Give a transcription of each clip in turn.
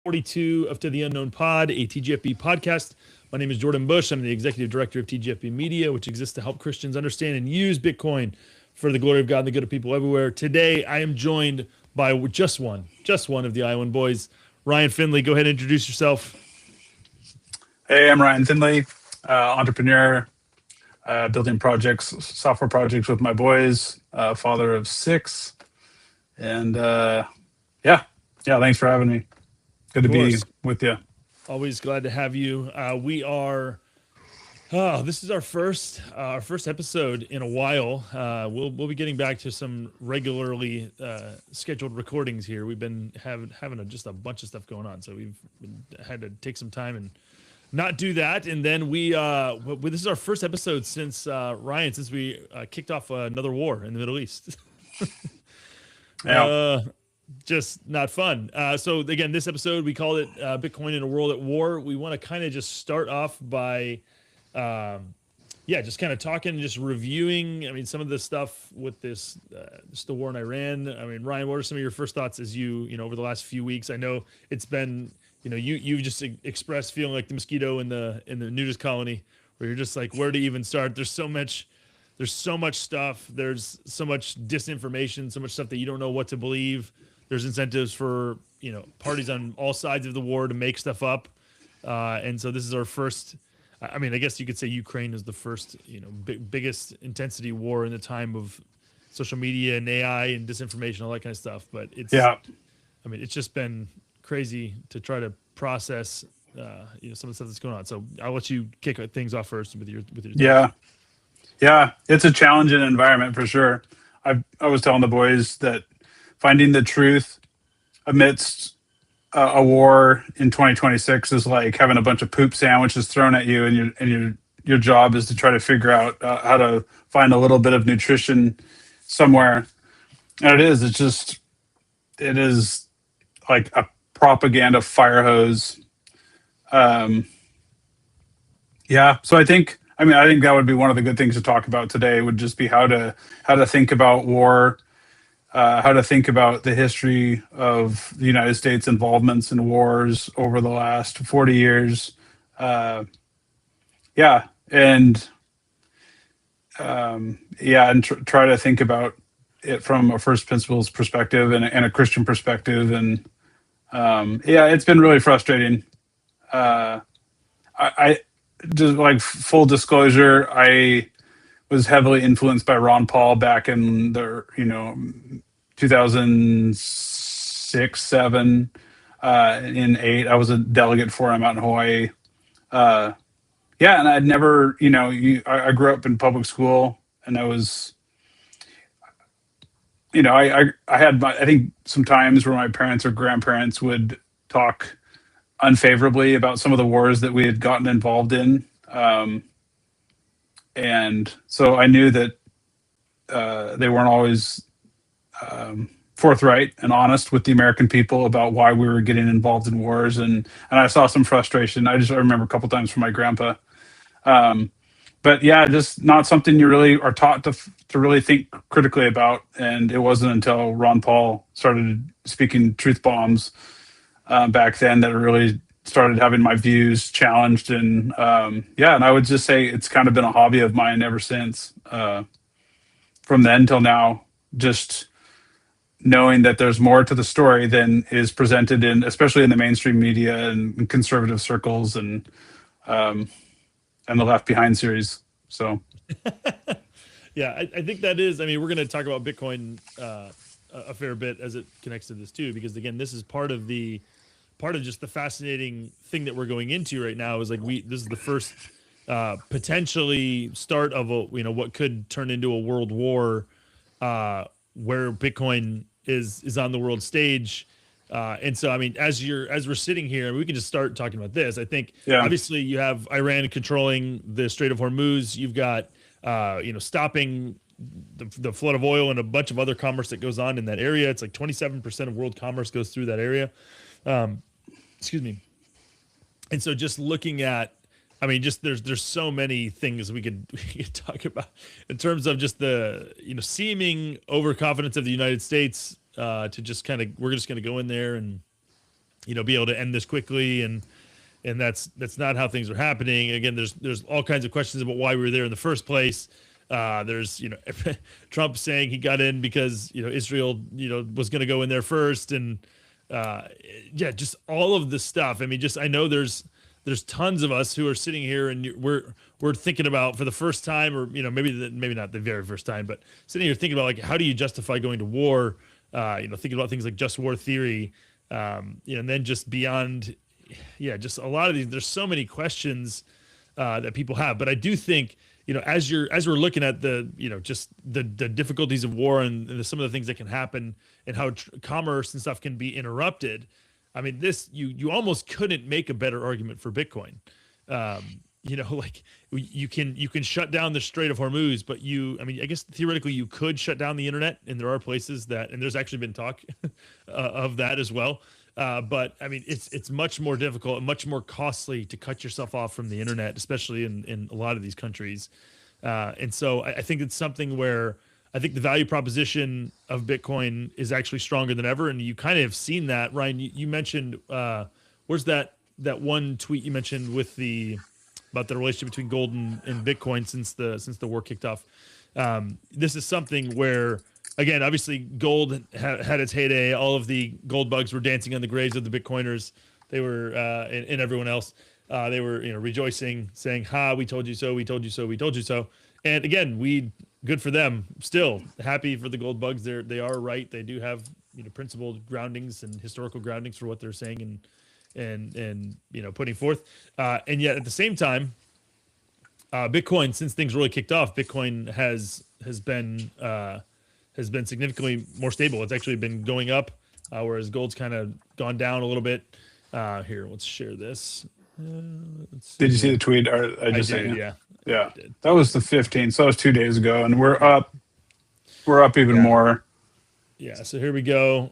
42 of To the Unknown Pod, a TGFB podcast. My name is Jordan Bush. I'm the executive director of TGFB Media, which exists to help Christians understand and use Bitcoin for the glory of God and the good of people everywhere. Today, I am joined by just one of the Iowan boys, Ryan Finley. Go ahead and introduce yourself. Hey, I'm Ryan Finley, entrepreneur, building projects, software projects with my boys, father of 6. And thanks for having me. Good to be with you. Always glad to have you. This is our first episode in a while. We'll be getting back to some regularly scheduled recordings here. We've been having just a bunch of stuff going on, so we've had to take some time and not do that. And then this is our first episode since Ryan, since we kicked off another war in the Middle East. Yeah. Just not fun. So again, this episode, we called it Bitcoin in a World at War. We want to kind of just start off by, just kind of talking, just reviewing. I mean, some of the stuff with this, just the war in Iran. I mean, Ryan, what are some of your first thoughts as you over the last few weeks? I know it's been, you've just expressed feeling like the mosquito in the nudist colony, where you're just like, where to even start? There's so much stuff. There's so much disinformation, so much stuff that you don't know what to believe. There's incentives for, parties on all sides of the war to make stuff up. And so this is our first, I mean, I guess you could say Ukraine is the first, biggest intensity war in the time of social media and AI and disinformation, all that kind of stuff. But it's just been crazy to try to process, some of the stuff that's going on. So I'll let you kick things off first with your Yeah. Yeah. It's a challenging environment for sure. I was telling the boys that finding the truth amidst a war in 2026 is like having a bunch of poop sandwiches thrown at you, and your job is to try to figure out how to find a little bit of nutrition somewhere. And it is like a propaganda fire hose. So I think that would be one of the good things to talk about today, would just be how to think about war, how to think about the history of the United States involvements in wars over the last 40 years. And try to think about it from a first principles perspective and a Christian perspective. And it's been really frustrating. I just, like, full disclosure, I was heavily influenced by Ron Paul back in the 2006, 7, in 8. I was a delegate for him out in Hawaii. And I'd never, I grew up in public school, and I was, I had I think some times where my parents or grandparents would talk unfavorably about some of the wars that we had gotten involved in. And so I knew that they weren't always forthright and honest with the American people about why we were getting involved in wars. And I saw some frustration. I remember a couple times from my grandpa. Just not something you really are taught to really think critically about. And it wasn't until Ron Paul started speaking truth bombs back then that it really started having my views challenged. And and I would just say it's kind of been a hobby of mine ever since, from then till now, just knowing that there's more to the story than is presented in, especially in the mainstream media and conservative circles and the Left Behind series. So I think that is, I mean, we're going to talk about Bitcoin a fair bit as it connects to this too, because again, this is part of just the fascinating thing that we're going into right now. Is like, this is the first potentially start of what could turn into a world war, where Bitcoin is on the world stage. And so, I mean, as we're sitting here, we can just start talking about this. I think obviously you have Iran controlling the Strait of Hormuz. You've got, stopping the flood of oil and a bunch of other commerce that goes on in that area. It's like 27% of world commerce goes through that area. Excuse me. And so just looking at, I mean, just there's so many things we could talk about in terms of just the, seeming overconfidence of the United States, to just kind of, we're just going to go in there and be able to end this quickly, and that's not how things are happening. Again, there's all kinds of questions about why we were there in the first place. There's Trump saying he got in because Israel was going to go in there first, and yeah, just all of the stuff. I mean, just I know there's tons of us who are sitting here and we're thinking about for the first time, or maybe not the very first time, but sitting here thinking about like how do you justify going to war? Thinking about things like just war theory, and then just beyond, just a lot of these. There's so many questions that people have, but I do think as we're looking at the just the difficulties of war and some of the things that can happen and how commerce and stuff can be interrupted. I mean, this you almost couldn't make a better argument for Bitcoin. Like you can shut down the Strait of Hormuz, but I guess theoretically you could shut down the internet, and there are places that, and there's actually been talk of that as well. But I mean, it's much more difficult and much more costly to cut yourself off from the internet, especially in a lot of these countries. And so I think it's something where I think the value proposition of Bitcoin is actually stronger than ever. And you kind of have seen that, Ryan. You mentioned, where's that one tweet you mentioned about the relationship between gold and Bitcoin since the war kicked off. This is something where, again, obviously gold had its heyday. All of the gold bugs were dancing on the graves of the Bitcoiners. They were, and everyone else, they were, rejoicing, saying, "Ha, we told you so, we told you so, we told you so." And again, good for them. Still happy for the gold bugs. They are right. They do have, principled groundings and historical groundings for what they're saying and putting forth. And yet at the same time, Bitcoin, since things really kicked off, Bitcoin has been significantly more stable. It's actually been going up, whereas gold's kind of gone down a little bit. Here, let's share this. Did you see the tweet? I just did, sent you? yeah. Yeah, that was the 15th. So that was 2 days ago, and we're up even more. Yeah. So here we go.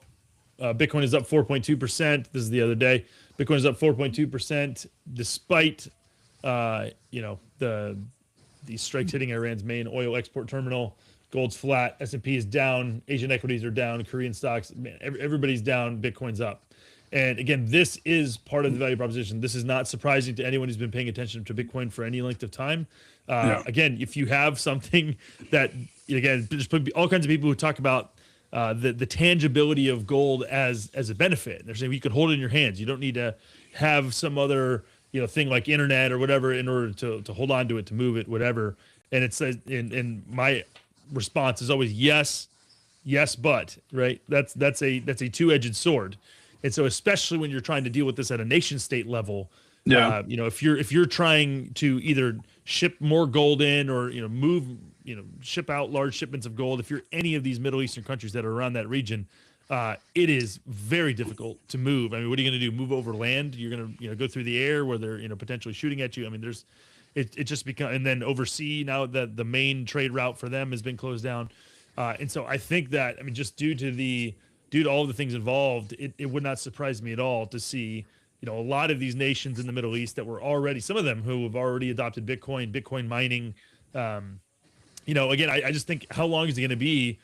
Bitcoin is up 4.2%. This is the other day. Bitcoin is up 4.2%, despite the strikes hitting Iran's main oil export terminal. Gold's flat. S&P is down. Asian equities are down. Korean stocks, man, everybody's down. Bitcoin's up. And again, this is part of the value proposition. This is not surprising to anyone who's been paying attention to Bitcoin for any length of time. Again, if you have something that, again, there's all kinds of people who talk about the tangibility of gold as a benefit. They're saying you could hold it in your hands. You don't need to have some other thing like internet or whatever in order to hold on to it, to move it, whatever. And it says, and my response is always yes, but right. That's a two-edged sword. And so, especially when you're trying to deal with this at a nation state level, if you're trying to either ship more gold in or ship out large shipments of gold, if you're any of these Middle Eastern countries that are around that region, it is very difficult to move. I mean, what are you going to do? Move over land? You're going to go through the air where they're potentially shooting at you. I mean, it just becomes, and then oversea now that the main trade route for them has been closed down, and so I think that just due to all of the things involved, it would not surprise me at all to see, a lot of these nations in the Middle East that were already, some of them who have already adopted Bitcoin mining. Again, I just think, how long is it going to be,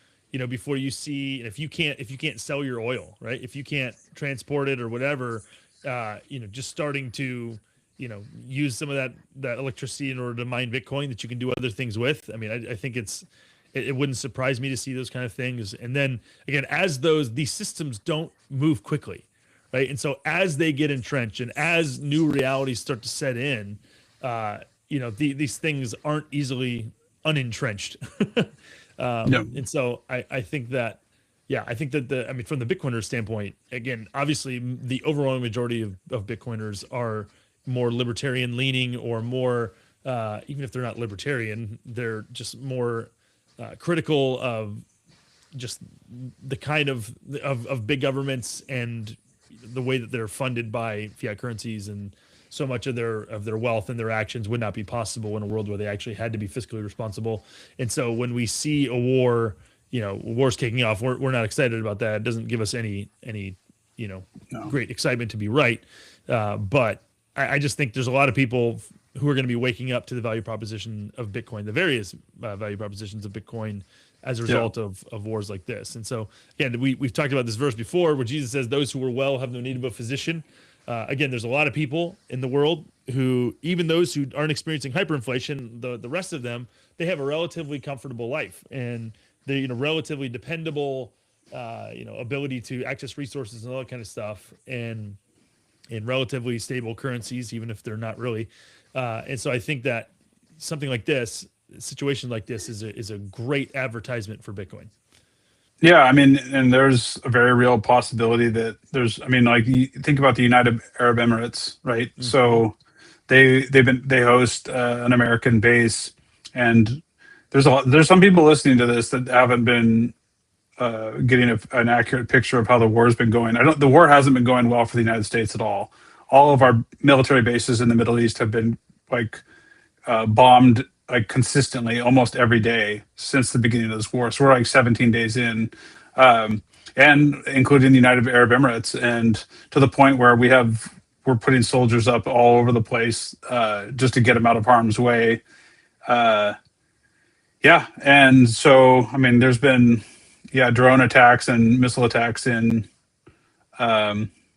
before you see, if you can't sell your oil, right? If you can't transport it or whatever, just starting to, use some of that electricity in order to mine Bitcoin that you can do other things with. I mean, I think it wouldn't surprise me to see those kind of things. And then again, as these systems don't move quickly, right? And so as they get entrenched and as new realities start to set in, these things aren't easily unentrenched. And so I think that, from the Bitcoiner standpoint, again, obviously the overwhelming majority of Bitcoiners are more libertarian leaning, or more, even if they're not libertarian, they're just more critical of just the kind of big governments and the way that they're funded by fiat currencies, and so much of their wealth and their actions would not be possible in a world where they actually had to be fiscally responsible. And so when we see a war, war's kicking off, we're not excited about that. It doesn't give us any great excitement to be right. But I just think there's a lot of people who are going to be waking up to the value proposition of Bitcoin, the various value propositions of Bitcoin, as a Yeah. result of wars like this. And so, again, we've talked about this verse before where Jesus says, those who are well have no need of a physician. Again, there's a lot of people in the world who, even those who aren't experiencing hyperinflation, the rest of them, they have a relatively comfortable life, and they, relatively dependable, ability to access resources and all that kind of stuff, and in relatively stable currencies, even if they're not really. And so I think that something like this, a situation like this, is a great advertisement for Bitcoin. Yeah, I mean, and there's a very real possibility that I mean, like you think about the United Arab Emirates, right? Mm-hmm. So they host an American base, and there's some people listening to this that haven't been getting an accurate picture of how the war's been going. The war hasn't been going well for the United States at all. All of our military bases in the Middle East have been like bombed like consistently almost every day since the beginning of this war. So we're like 17 days in, and including the United Arab Emirates, and to the point where we're putting soldiers up all over the place just to get them out of harm's way. Yeah, and so I mean, there's been drone attacks and missile attacks in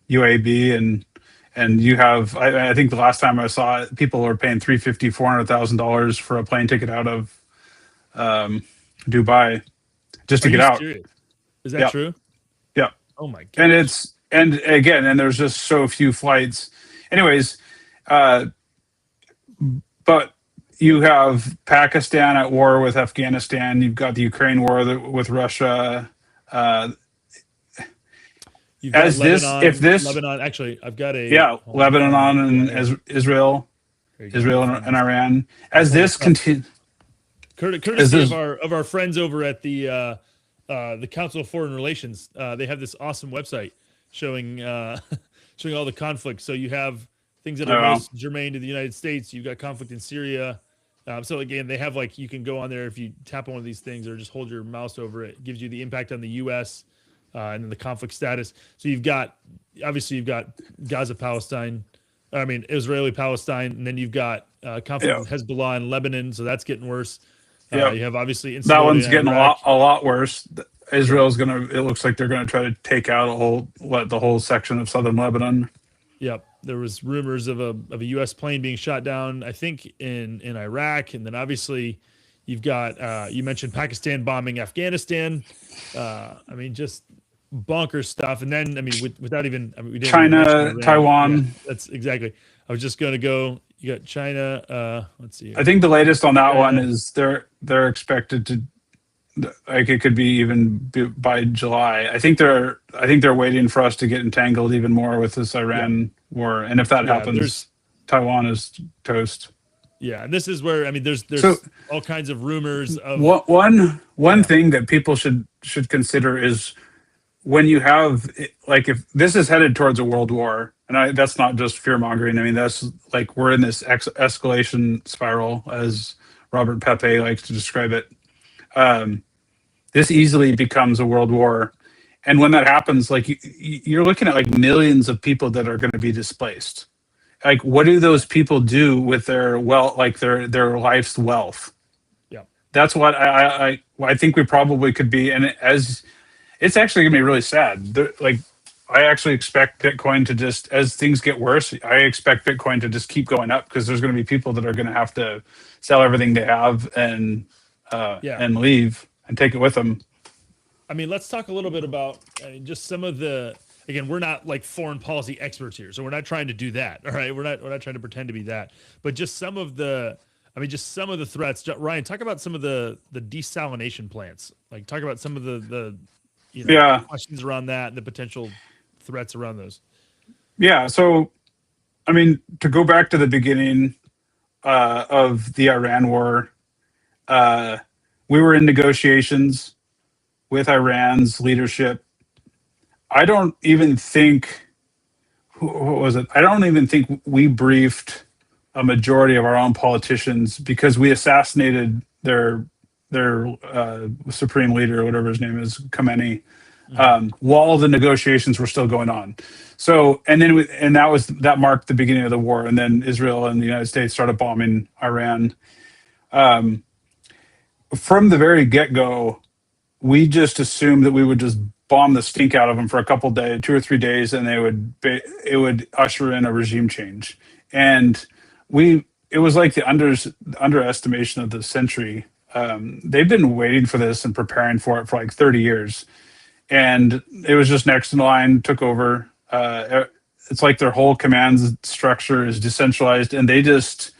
UAB, and you have I think the last time I saw it, people were paying $350,000-$400,000 for a plane ticket out of Dubai just Are to get you out. serious? Is that Yeah, true? yeah, Oh my and gosh. there's just so few flights. Anyways, uh, but you have Pakistan at war with Afghanistan. You've got the Ukraine war with Russia. Uh, You've got as this, if Lebanon. this, Lebanon. Actually, I've got a. yeah, Hold on, let me find Lebanon it. Yeah, and yeah. Israel, There you go. Let Israel me find and this. Iran. I'll As pull this this up. continue, as Courtesy this, of our friends over at the Council of Foreign Relations, they have this awesome website showing showing all the conflicts. So you have things that are uh, most germane to the United States. You've got conflict in Syria. So again, they have like you can go on there if you tap on one of these things or just hold your mouse over it. It gives you the impact on the U.S. And then the conflict status. So you've got Gaza, Palestine. I mean Israeli, Palestine, and then you've got conflict yeah, with Hezbollah in Lebanon. So that's getting worse. yeah, You have obviously that instability one's in getting Iraq. a lot worse. Yep. Israel's gonna. It looks like they're gonna try to take out the whole section of southern Lebanon. Yep. There was rumors of a U.S. plane being shot down, I think, in Iraq, and then obviously you've got you mentioned Pakistan bombing Afghanistan. I mean, just bonkers stuff. And then I mean, without even we didn't even mention China, Iran. Yeah, Taiwan. that's exactly. I was just going to go. You got China. Let's see I here. think the latest on that one China. is they're expected to, like, it could be even by July. I think they're waiting for us to get entangled even more with this Yeah. Iran war, and if that Yeah. happens, Taiwan is toast. Yeah. And this is where I mean, So there's all kinds of rumors of one yeah. thing that people should consider is when you have, like, if this is headed towards a world war, and that's not just fear mongering. I mean, that's like we're in this escalation spiral, as Robert Pepe likes to describe it. Um, this easily becomes a world war, and when that happens, like you're looking at like millions of people that are going to be displaced. Like, what do those people do with their like their life's wealth? Yeah. That's what I think we probably could be, and as it's actually gonna be really sad. Like, I actually expect Bitcoin to just, as things get worse, I expect Bitcoin to just keep going up because there's going to be people that are going to have to sell everything they have Yeah. and leave and take it with them. I mean, let's talk a little bit about just some of the. Again, we're not like foreign policy experts here, so we're not trying to do that. All right, we're not trying to pretend to be that. But just some of the, I mean, just some of the threats. Ryan, talk about some of the desalination plants. Like, talk about some of the Yeah, questions around that and the potential threats around those. yeah. So, I mean, to go back to the beginning of the Iran war, uh, we were in negotiations with Iran's leadership. I don't even think, what was it? I don't even think we briefed a majority of our own politicians because we assassinated their supreme leader, whatever his name is, Khamenei, Mm-hmm. while the negotiations were still going on. So, and then that marked the beginning of the war, and then Israel and the United States started bombing Iran. From the very get go, we just assumed that we would just bomb the stink out of them for a couple days, 2 or 3 days, and it would usher in a regime change. And it was like the underestimation of the century. They've been waiting for this and preparing for it for like 30 years, and it was just next in line, took over. It's like their whole command structure is decentralized, and they just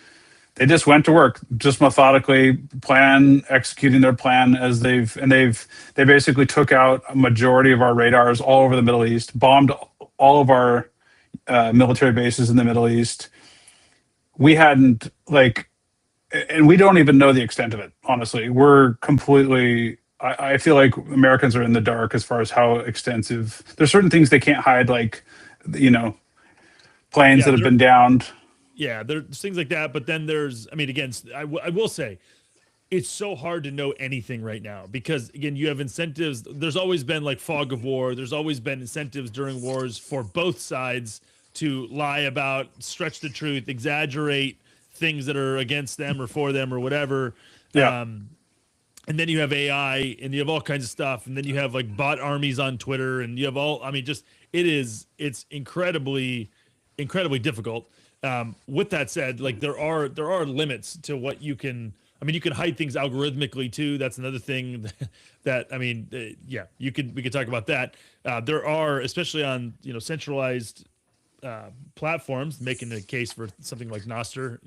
went to work, just methodically executing their plan as they basically took out a majority of our radars all over the Middle East, bombed all of our military bases in the Middle East. We hadn't and we don't even know the extent of it. Honestly, we're completely. I feel like Americans are in the dark as far as how extensive. There's certain things they can't hide, like planes that have been downed. Yeah, there's things like that, but then there's, I mean, again, I will say, it's so hard to know anything right now because, again, you have incentives. There's always been like fog of war. There's always been incentives during wars for both sides to lie about, stretch the truth, exaggerate things that are against them or for them or whatever. Yeah. And then you have AI and you have all kinds of stuff. And then you have like bot armies on Twitter and you have it's incredibly, incredibly difficult. With that said, like there are limits to what you can. I mean, you can hide things algorithmically too. That's another thing that we could talk about that. There are, especially on centralized platforms, making a case for something like Nostr,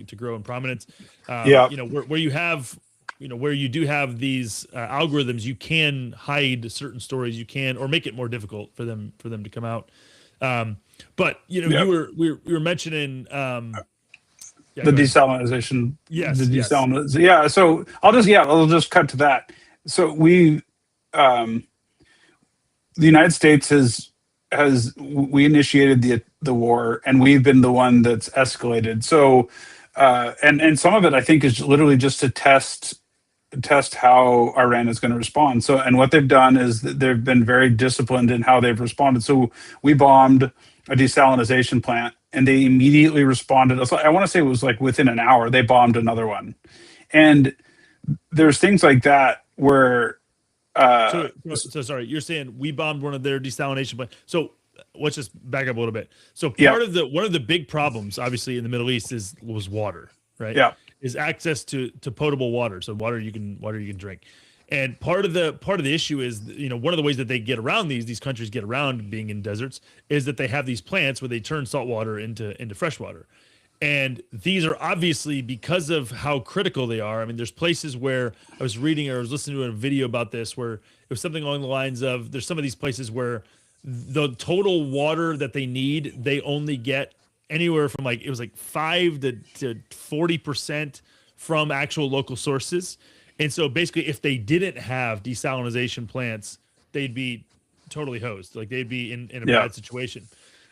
to grow in prominence. Where you have. Where you do have these algorithms, you can hide certain stories. You can, or make it more difficult for them to come out. But we were mentioning the desalinization. Yes. Yeah. So I'll just cut to that. So the United States we initiated the war, and we've been the one that's escalated. So and some of it I think is literally just to test how Iran is going to respond. So, and what they've done is they've been very disciplined in how they've responded. So we bombed a desalinization plant and they immediately responded. I want to say it was like within an hour, they bombed another one. And there's things like that where, so sorry, you're saying we bombed one of their desalination plants. So let's just back up a little bit. So one of the big problems, obviously, in the Middle East was water, right? Yeah. Is access to potable water, so water you can drink. And part of the issue is, one of the ways that they get around these countries get around being in deserts is that they have these plants where they turn salt water into fresh water. And these are obviously, because of how critical they are. I mean, there's places where I was reading or I was listening to a video about this where it was something along the lines of, there's some of these places where the total water that they need, they only get anywhere from it was 5 to 40% from actual local sources. And so basically, if they didn't have desalinization plants, they'd be totally hosed. Like they'd be in a bad situation.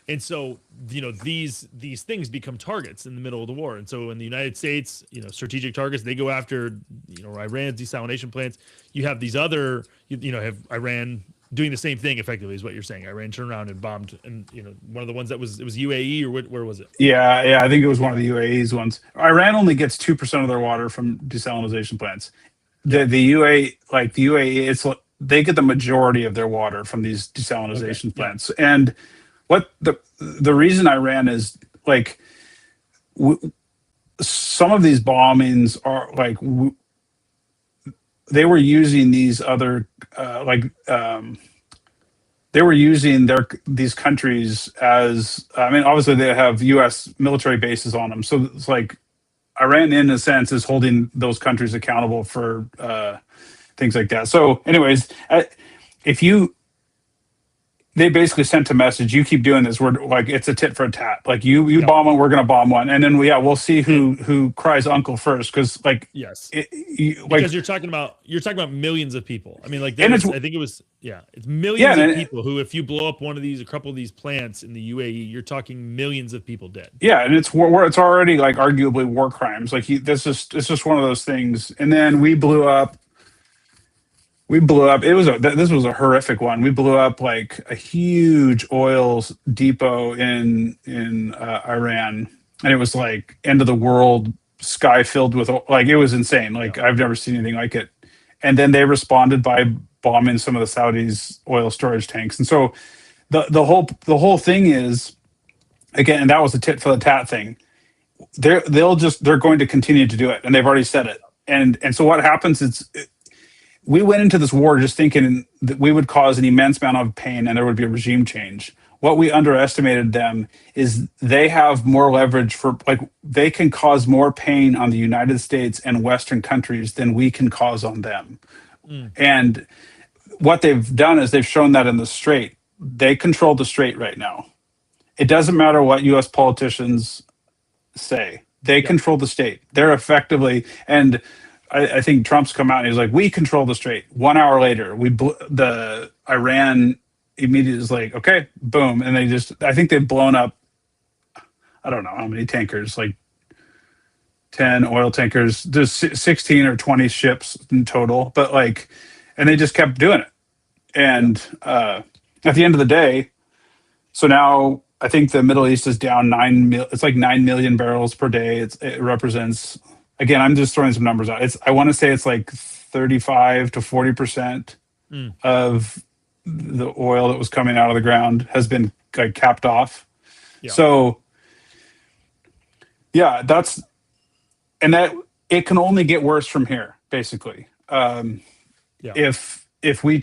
And so, these things become targets in the middle of the war. And so in the United States, strategic targets, they go after, Iran's desalination plants. You have these other, have Iran doing the same thing effectively is what you're saying. Iran turned around and bombed, and one of the ones it was UAE, or where was it? Yeah, I think it was one of the UAE's ones. Iran only gets 2% of their water from desalinization plants. The UAE, they get the majority of their water from these desalinization plants. And what the reason Iran is some of these bombings are they were using these other they were using these countries as, I mean, obviously they have U.S. military bases on them, so it's like Iran in a sense is holding those countries accountable for things like that. So anyways, they basically sent a message: you keep doing this, we're it's a tit for tat. You bomb one, we're going to bomb one, and then we'll see who cries uncle first. Because yes, because you're talking about millions of people. I mean, I think it was it's millions of people who, if you blow up one of these, a couple of these plants in the UAE, you're talking millions of people dead. Yeah, and it's already arguably war crimes. It's just one of those things. And then we blew up. This was a horrific one. We blew up a huge oil depot in Iran, and it was end of the world, sky filled with it was insane. I've never seen anything like it. And then they responded by bombing some of the Saudis' oil storage tanks. And so the whole thing is, again, and that was a tit for the tat thing. They're going to continue to do it, and they've already said it. And so what happens is, we went into this war just thinking that we would cause an immense amount of pain and there would be a regime change. What we underestimated them is they have more leverage for, like, they can cause more pain on the United States and Western countries than we can cause on them. Mm. And what they've done is they've shown that in the Strait. They control the Strait right now. It doesn't matter what US politicians say. They Yep. control the state. They're effectively, and I think Trump's come out and he's like, we control the Strait. 1 hour later, the Iran immediately is like, okay, boom, and I think they've blown up, I don't know how many tankers, like 10 oil tankers. There's 16 or 20 ships in total, but like, and they just kept doing it. And at the end of the day, so now I think the Middle East is down it's like 9 million barrels per day. It represents, again, I'm just throwing some numbers out. I want to say it's like 35 to 40% Mm. of the oil that was coming out of the ground has been like capped off. Yeah. So yeah, that it can only get worse from here, basically. Yeah. If we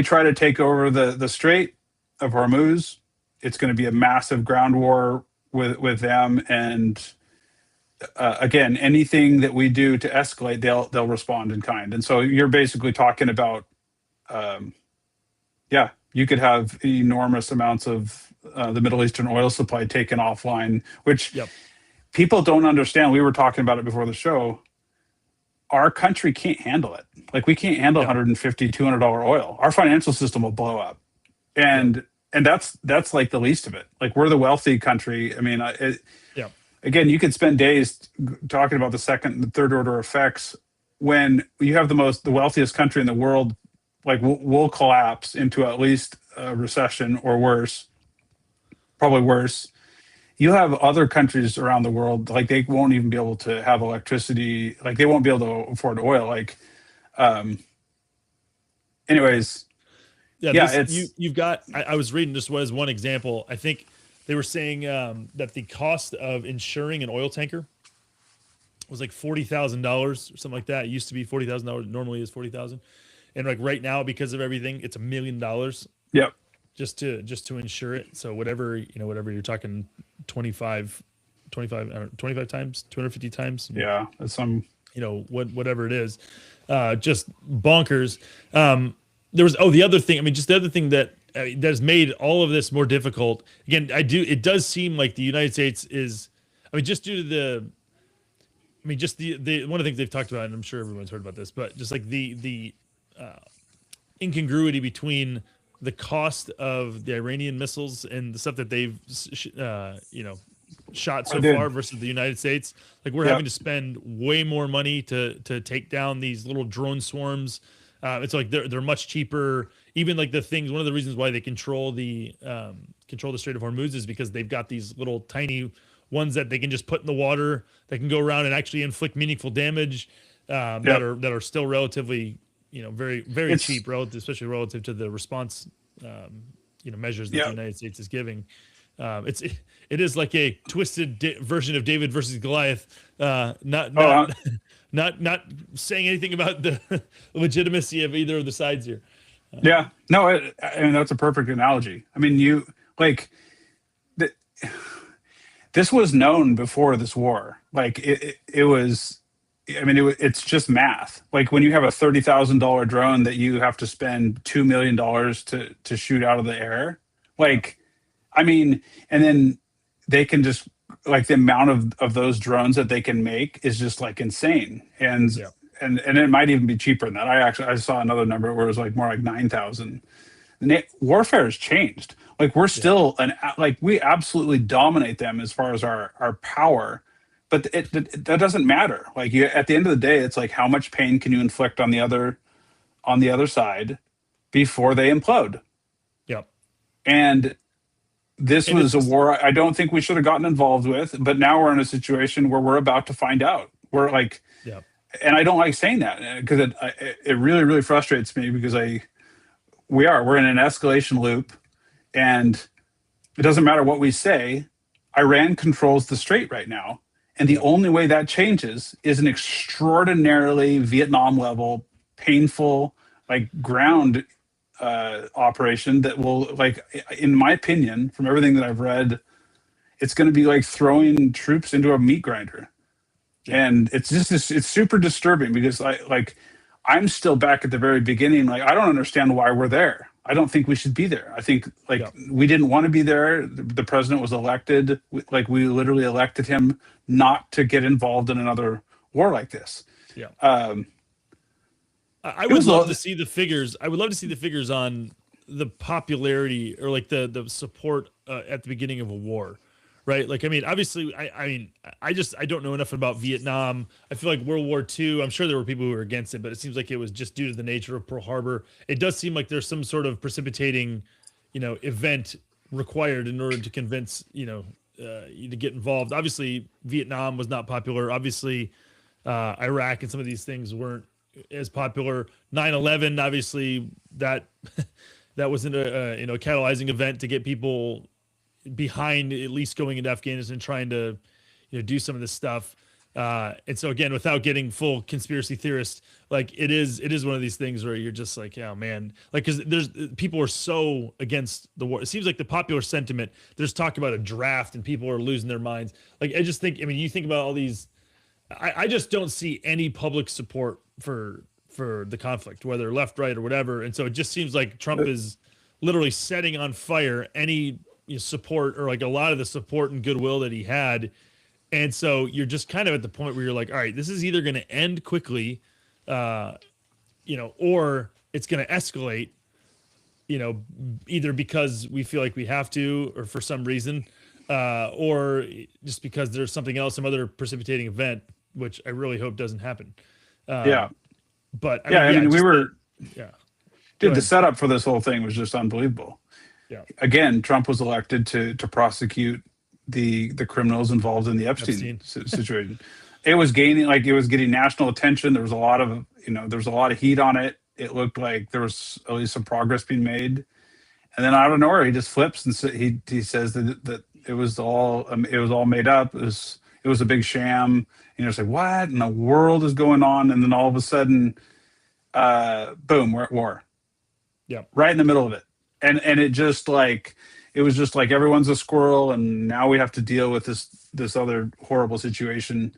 try to take over the Strait of Hormuz, it's going to be a massive ground war with them. And again, anything that we do to escalate, they'll respond in kind. And so you're basically talking about, you could have enormous amounts of the Middle Eastern oil supply taken offline, which Yep. people don't understand. We were talking about it before the show. Our country can't handle it. Like, we can't handle $150, $200 oil. Our financial system will blow up. And that's like the least of it. Like, we're the wealthy country. I mean, Yeah. again, you could spend days talking about the second and third order effects when you have the wealthiest country in the world. Like, we'll collapse into at least a recession or worse, probably worse. You have other countries around the world, like, they won't even be able to have electricity. Like, they won't be able to afford oil. Like, anyways, Yeah. it's You've got, I was reading just as one example. I think they were saying that the cost of insuring an oil tanker was like $40,000 or something like that. It used to be $40,000. Normally is 40,000. And like right now, because of everything, it's $1 million yep. just to insure it. So whatever you're talking, 25 times, 250 times. Yeah, that's some. Whatever it is, just bonkers. There was the other thing. I mean, just the other thing that has made all of this more difficult. Again, it does seem like the United States is. I mean, just due to just the one of the things they've talked about, and I'm sure everyone's heard about this, but just like the incongruity between the cost of the Iranian missiles and the stuff that they've shot so far versus the United States. Like, we're having to spend way more money to take down these little drone swarms. It's like they're much cheaper. Even like the things, one of the reasons why they control the Strait of Hormuz is because they've got these little tiny ones that they can just put in the water that can go around and actually inflict meaningful damage. That are still relatively, very, very cheap, especially relative to the response, measures that the United States is giving. It is like a twisted version of David versus Goliath. Not saying anything about the legitimacy of either of the sides here. No, I mean, that's a perfect analogy. I mean, this was known before this war. Like, it was. I mean, it's just math. Like, when you have a $30,000 drone that you have to spend $2 million to shoot out of the air, like, I mean, and then they can just, like, the amount of those drones that they can make is just like insane. And it might even be cheaper than that. I saw another number where it was like more like 9,000. Warfare has changed. Like, we're still we absolutely dominate them as far as our power. But that doesn't matter. Like, at the end of the day, it's like, how much pain can you inflict on the other side before they implode? Yep. And this was a war I don't think we should have gotten involved with. But now we're in a situation where we're about to find out. We're like, and I don't like saying that because it really, really frustrates me because we're in an escalation loop, and it doesn't matter what we say. Iran controls the strait right now. And the Yeah. only way that changes is an extraordinarily Vietnam level, painful, like ground operation that will, like, in my opinion, from everything that I've read, it's going to be like throwing troops into a meat grinder. Yeah. And it's just it's super disturbing because I'm still back at the very beginning. Like, I don't understand why we're there. I don't think we should be there. I think, like, Yeah. we didn't want to be there. The president was elected. Like, we literally elected him not to get involved in another war like this. Yeah. Um, I it would was love to see the figures. I would love to see the figures on the popularity or like the support at the beginning of a war, right? Like, I mean, obviously, I don't know enough about Vietnam. I feel like World War II, I'm sure there were people who were against it, but it seems like it was just due to the nature of Pearl Harbor. It does seem like there's some sort of precipitating, event required in order to convince, you to get involved. Obviously, Vietnam was not popular. Obviously, Iraq and some of these things weren't as popular. 9/11, obviously, that that wasn't a catalyzing event to get people behind at least going into Afghanistan and trying to do some of this stuff. And so again, without getting full conspiracy theorist, like it is one of these things where you're just like, oh man, like, because there's people are so against the war. It seems like the popular sentiment, there's talk about a draft and people are losing their minds. Like, I just think, I mean, you think about all these, I just don't see any public support for the conflict, whether left, right, or whatever. And so it just seems like Trump is literally setting on fire any support, or like a lot of the support and goodwill that he had. And so you're just kind of at the point where you're like, all right, this is either going to end quickly, or it's going to escalate, either because we feel like we have to, or for some reason, or just because there's something else, some other precipitating event, which I really hope doesn't happen. yeah, But I mean, we were, yeah. dude, the setup for this whole thing was just unbelievable. Yeah. Again, Trump was elected to prosecute the criminals involved in the Epstein. Situation. It was getting national attention. There was a lot of heat on it. It looked like there was at least some progress being made, and then out of nowhere, he just flips and he says that it was all made up. It was a big sham. And you're just like, what in the world is going on? And then all of a sudden, boom, we're at war. Yeah, right in the middle of it, and it just like, it was just like everyone's a squirrel, and now we have to deal with this other horrible situation.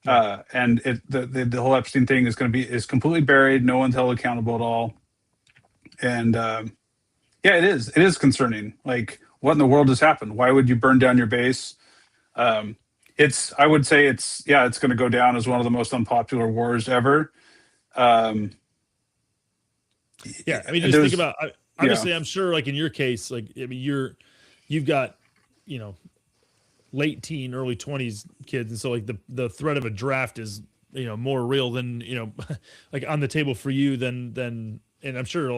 And the whole Epstein thing is completely buried. No one's held accountable at all. And yeah, it is concerning. Like, what in the world has happened? Why would you burn down your base? I would say it's going to go down as one of the most unpopular wars ever. Yeah, I mean, just think about, obviously, I'm sure, like in your case, like, I mean, you've got, late teen, early 20s kids, and so like the threat of a draft is more real than like on the table for you than and I'm sure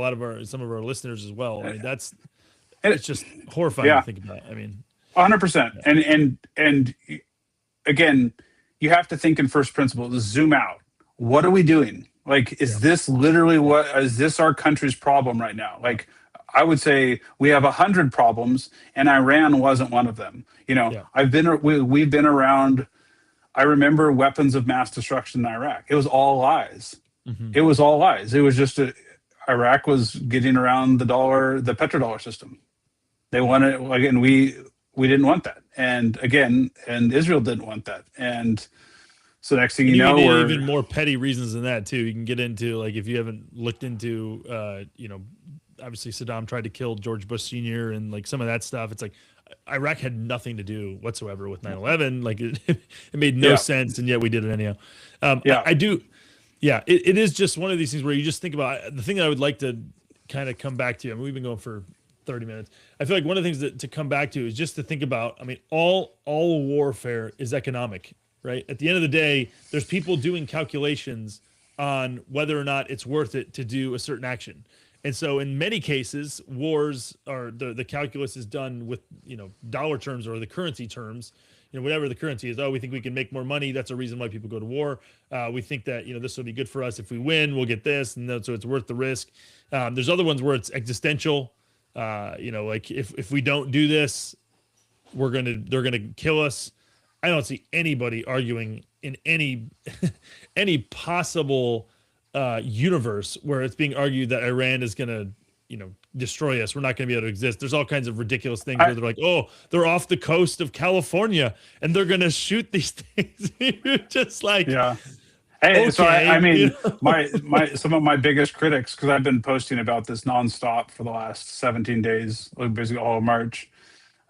some of our listeners as well. I mean, it's just horrifying to think about. I mean, 100%. And again, you have to think in first principles. Zoom out. What are we doing? Like, is this literally is this our country's problem right now? Like, I would say we have 100 problems, and Iran wasn't one of them. We've been around. I remember weapons of mass destruction in Iraq. It was all lies. Mm-hmm. It was all lies. It was just Iraq was getting around the petrodollar system. They wanted, and we didn't want that. And Israel didn't want that. And so next thing you know, we're even more petty reasons than that too. You can get into, like, if you haven't looked into, obviously Saddam tried to kill George Bush Sr. and like some of that stuff. It's like Iraq had nothing to do whatsoever with 9/11. Like it made no sense, and yet we did it anyhow. I do. Yeah, it is just one of these things where you just think about the thing that I would like to kind of come back to. I mean, we've been going for 30 minutes. I feel like one of the things to come back to is just to think about, I mean, all warfare is economic, right? At the end of the day, there's people doing calculations on whether or not it's worth it to do a certain action. And so in many cases, wars are the calculus is done with, dollar terms or the currency terms, whatever the currency is. Oh, we think we can make more money. That's a reason why people go to war. We think that, this will be good for us. If we win, we'll get this. And so it's worth the risk. There's other ones where it's existential. Like if we don't do this, they're going to kill us. I don't see anybody arguing in any possible universe where it's being argued that Iran is going to, destroy us. We're not going to be able to exist. There's all kinds of ridiculous things where they're like, oh, they're off the coast of California and they're going to shoot these things. You're just like, yeah. Hey, okay, so I mean, my some of my biggest critics, because I've been posting about this nonstop for the last 17 days, like basically all of March.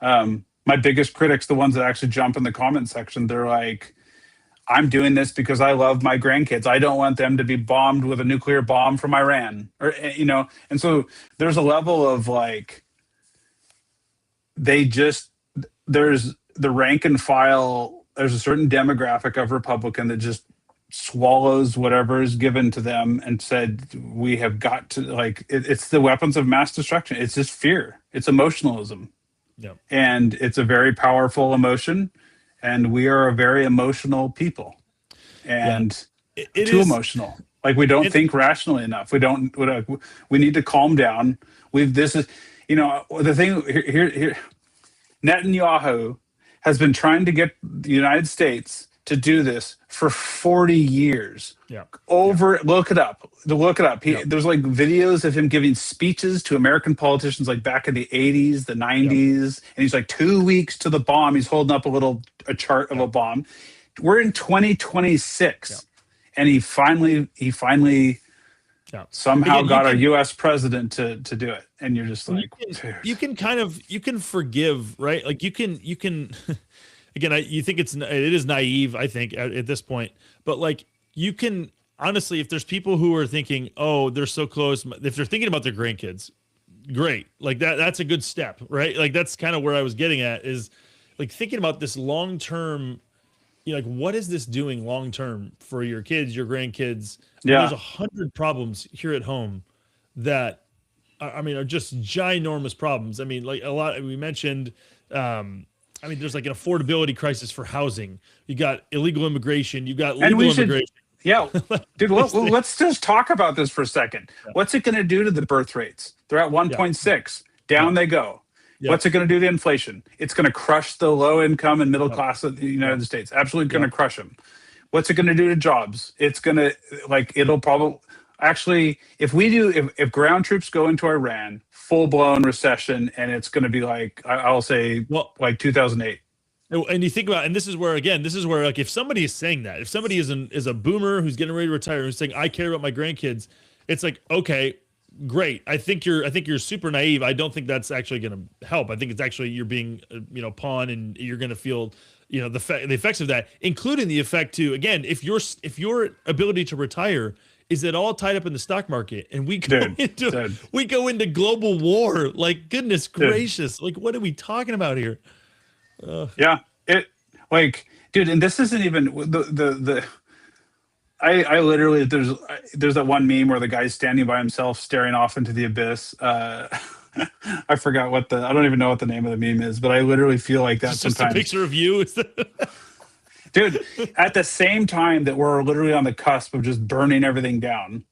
My biggest critics, the ones that actually jump in the comment section, they're like, I'm doing this because I love my grandkids. I don't want them to be bombed with a nuclear bomb from Iran, or And so there's a level of like, there's the rank and file. There's a certain demographic of Republican that just swallows whatever is given to them and said, we have got to, like, it's the weapons of mass destruction. It's just fear. It's emotionalism. Yep. And it's a very powerful emotion. And we are a very emotional people, and too emotional. Like we don't think rationally enough. We don't. We need to calm down. This is, the thing here. Netanyahu has been trying to get the United States to do this for 40 years. Yeah. Look it up. There's like videos of him giving speeches to American politicians like back in the 80s, the 90s, and he's like 2 weeks to the bomb. He's holding up a chart of a bomb. We're in 2026, and he finally somehow got our U.S. president to do it. And you're just like, you can forgive, right? Like you can. Again, you think it is naive, I think, at this point. But like, you can honestly, if there's people who are thinking, oh, they're so close, if they're thinking about their grandkids, great. Like that's a good step, right? Like that's kind of where I was getting at, is like thinking about this long term. Like, what is this doing long term for your kids, your grandkids? Yeah. There's 100 problems here at home that, are just ginormous problems. I mean, like a lot we mentioned. There's like an affordability crisis for housing. You got illegal immigration. You got legal immigration. Yeah, dude. Let's just talk about this for a second. Yeah. What's it going to do to the birth rates? They're at 1.6. Down they go. Yeah. What's it going to do to inflation? It's going to crush the low income and middle class of the United States. Absolutely going to crush them. What's it going to do to jobs? It's going to it'll probably actually, if ground troops go into Iran, full blown recession, and it's going to be like, I'll say, like 2008. And you think about, and this is where like, if somebody is saying that, if somebody is a boomer who's getting ready to retire, who's saying, I care about my grandkids, it's like, okay, great. I think you're super naive. I don't think that's actually going to help. I think it's actually, you're being, pawn, and you're going to feel, the effects of that, including the effect to, again, if your ability to retire is it all tied up in the stock market, and we go into global war. Like, goodness gracious. Like, what are we talking about here? Yeah. Dude, and this isn't even I literally, there's that one meme where the guy's standing by himself staring off into the abyss. I forgot I don't even know what the name of the meme is, but I literally feel like that sometimes. Just a picture of you. Dude, at the same time that we're literally on the cusp of just burning everything down,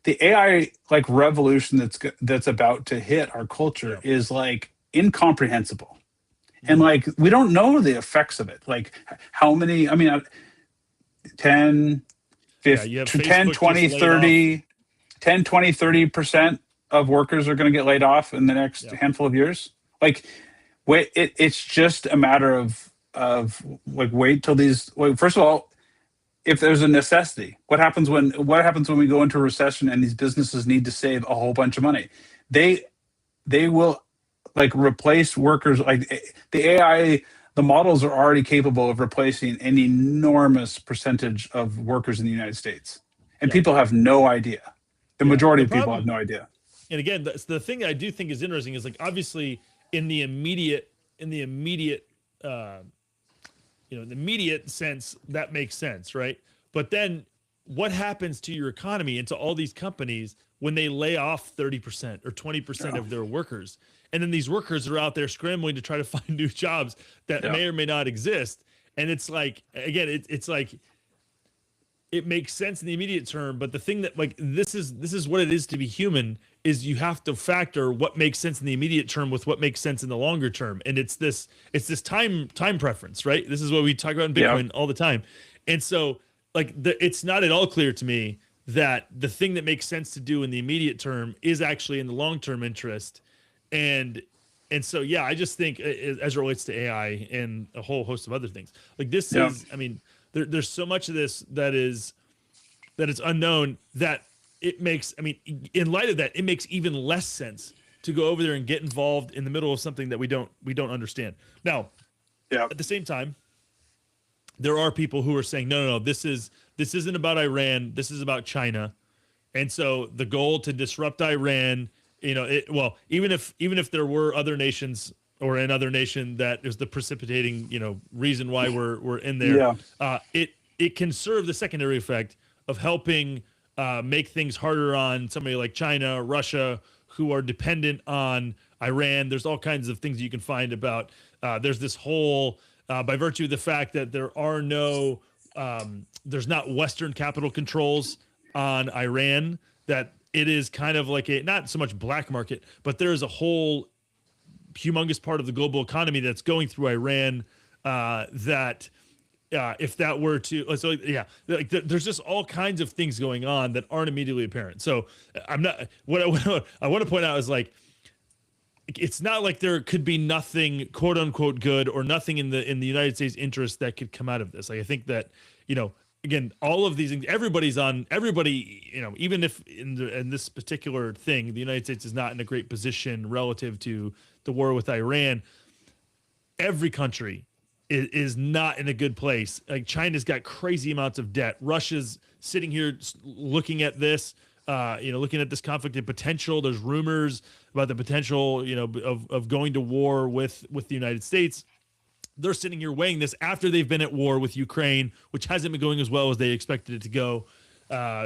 the AI revolution that's about to hit our culture is like incomprehensible. And we don't know the effects of it. Like how many, 10, 50, 10, 20, 30, 10, 20, 30% of workers are going to get laid off in the next handful of years. It's just a matter of wait till these. First of all, if there's a necessity, what happens when we go into a recession and these businesses need to save a whole bunch of money? They will replace workers. The AI, the models are already capable of replacing an enormous percentage of workers in the United States, and people have no idea. The majority of people have no idea. And again, that's the thing that I do think is interesting is obviously in the immediate sense, that makes sense, right? But then what happens to your economy and to all these companies when they lay off 30% or 20% Yeah. of their workers? And then these workers are out there scrambling to try to find new jobs that Yeah. may or may not exist. And it's like, again, it's like, it makes sense in the immediate term, but the thing that, like, this is what it is to be human, is you have to factor what makes sense in the immediate term with what makes sense in the longer term. And it's this time preference, right? This is what we talk about in Yeah. Bitcoin all the time. And so, like, it's not at all clear to me that the thing that makes sense to do in the immediate term is actually in the long-term interest. And so, yeah, I just think, as it relates to AI and a whole host of other things, like, this Yeah. is, I mean, there's so much of this that is unknown, that it makes, I mean, in light of that, it makes even less sense to go over there and get involved in the middle of something that we don't understand. Now, Yeah. at the same time, there are people who are saying, no, this isn't about Iran, this is about China. And so the goal to disrupt Iran, well, even if there were other nations, or another nation that is the precipitating, reason why we're in there, Yeah. it can serve the secondary effect of helping make things harder on somebody like China, Russia, who are dependent on Iran. There's all kinds of things you can find about. There's this whole, by virtue of the fact that there's not Western capital controls on Iran, that it is kind of like a, not so much black market, but there is a whole humongous part of the global economy that's going through Iran, that if that were to, so yeah, like, there's just all kinds of things going on that aren't immediately apparent. So I'm not, what I want to point out is, like, it's not like there could be nothing quote unquote good, or nothing in the United States interest that could come out of this. Like, I think that, again, all of these things, everybody, even if in this particular thing, the United States is not in a great position relative to the war with Iran, every country is not in a good place. Like, China's got crazy amounts of debt. Russia's sitting here looking at this, looking at this conflict and potential. There's rumors about the potential, of going to war with the United States. They're sitting here weighing this after they've been at war with Ukraine, which hasn't been going as well as they expected it to go,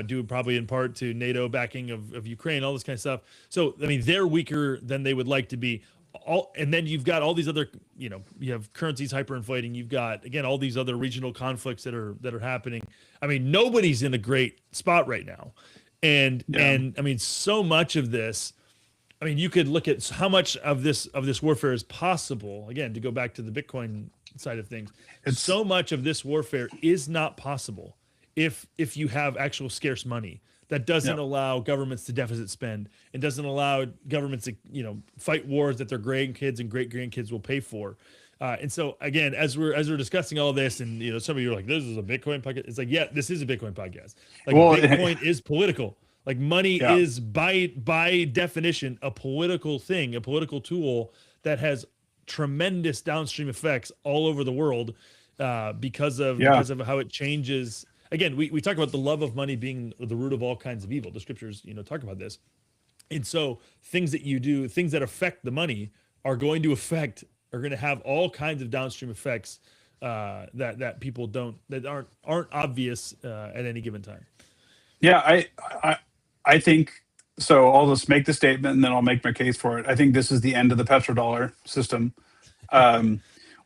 due probably in part to NATO backing of Ukraine, all this kind of stuff. So, I mean, they're weaker than they would like to be. And then you've got all these other, you have currencies hyperinflating. You've got, again, all these other regional conflicts that are happening. I mean, nobody's in a great spot right now. And I mean, so much of this, I mean, you could look at how much of this warfare is possible. Again, to go back to the Bitcoin side of things, so much of this warfare is not possible if you have actual scarce money that doesn't allow governments to deficit spend, and doesn't allow governments to fight wars that their grandkids and great grandkids will pay for. And so, again, as we're discussing all this, and some of you are like, "This is a Bitcoin podcast." It's like, yeah, this is a Bitcoin podcast. Like, well, Bitcoin is political. Like, money is by definition a political thing, a political tool that has tremendous downstream effects all over the world, because of how it changes. Again, we talk about the love of money being the root of all kinds of evil. The scriptures, talk about this. And so things that you do, things that affect the money, are going to have all kinds of downstream effects, that people that aren't obvious at any given time. Yeah, I think so. I'll just make the statement, and then I'll make my case for it. I think this is the end of the petrodollar system.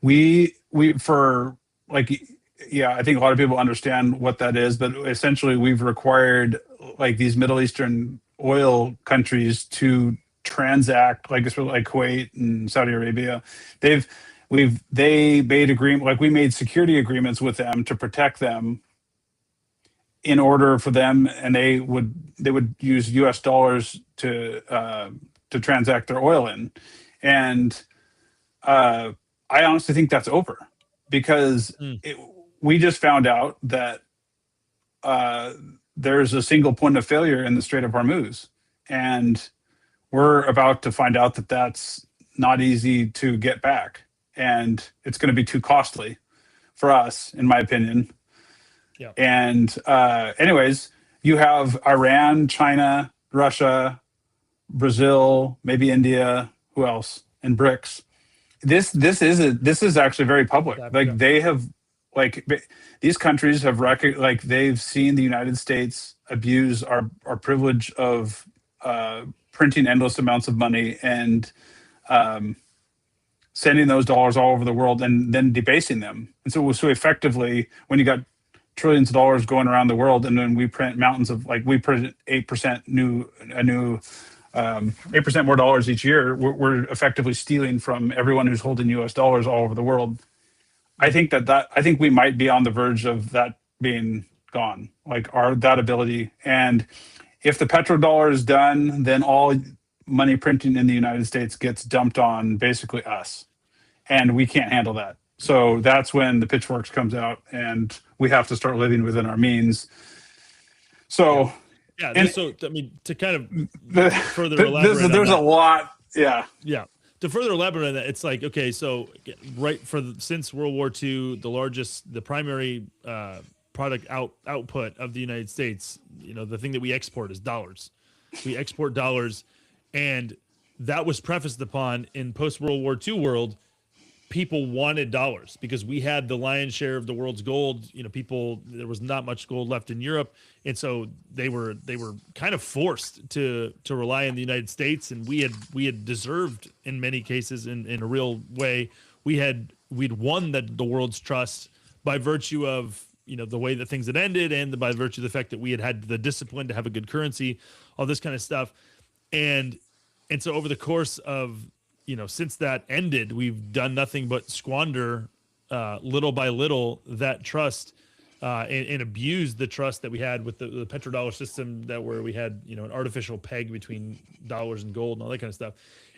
We for, like, yeah, I think a lot of people understand what that is, but essentially we've required, like, these Middle Eastern oil countries to transact, like, especially like Kuwait and Saudi Arabia. They made agreement, like, we made security agreements with them to protect them, in order for them, and they would use US dollars to transact their oil in. And I honestly think that's over, because we just found out that there's a single point of failure in the Strait of Hormuz, and we're about to find out that that's not easy to get back, and it's going to be too costly for us, in my opinion. Yeah. And anyways, you have Iran, China, Russia, Brazil, maybe India, who else? And BRICS. This is actually very public. Like, they have, Like these countries have like they've seen the United States abuse our privilege of printing endless amounts of money and um, sending those dollars all over the world and then debasing them. And so effectively, when you got trillions of dollars going around the world, and then we print mountains of, like, we print 8% new 8% more dollars each year, we're effectively stealing from everyone who's holding U.S. dollars all over the world. I think I think we might be on the verge of that being gone, like that ability. And if the petrodollar is done, then all money printing in the United States gets dumped on basically us, and we can't handle that. So that's when the pitchforks comes out, and we have to start living within our means. So, yeah. and So I mean, to kind of further elaborate, there's a lot. Yeah. To further elaborate on that, it's like, okay, so since World War II, the primary product output of the United States, the thing that we export is dollars. We export dollars, and that was prefaced upon in post World War II world. People wanted dollars because we had the lion's share of the world's gold. There was not much gold left in Europe, and so they were kind of forced to rely on the United States. And we had deserved, in many cases, in a real way, we'd won the world's trust by virtue of the way that things had ended, and by virtue of the fact that we had the discipline to have a good currency, all this kind of stuff, and so over the course of since that ended, we've done nothing but squander little by little that trust and abuse the trust that we had with the petrodollar system, where we had an artificial peg between dollars and gold and all that kind of stuff.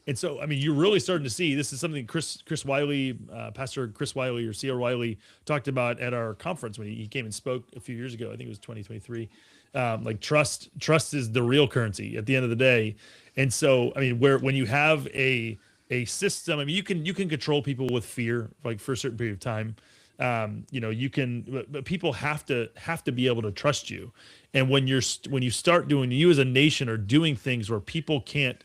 And so, I mean, you're really starting to see, this is something Chris Wiley, Pastor Chris Wiley, or C.R. Wiley, talked about at our conference when he came and spoke a few years ago. I think it was 2023. Like trust is the real currency at the end of the day. And so, I mean, when you have a system, I mean, you can control people with fear, like for a certain period of time. You can, but people have to be able to trust you. And when you start doing, you as a nation are doing things where people can't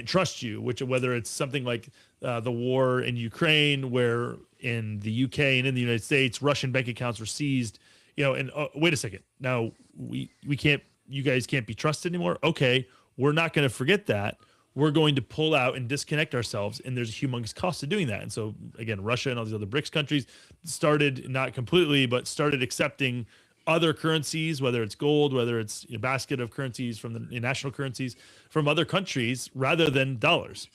trust you, whether it's something like the war in Ukraine, where in the UK and in the United States, Russian bank accounts were seized, and wait a second, now we can't, you guys can't be trusted anymore. Okay, we're not going to forget that. We're going to pull out and disconnect ourselves, and there's a humongous cost to doing that. And so again, Russia and all these other BRICS countries started, not completely, but started accepting other currencies, whether it's gold, whether it's a basket of currencies from the national currencies from other countries rather than dollars.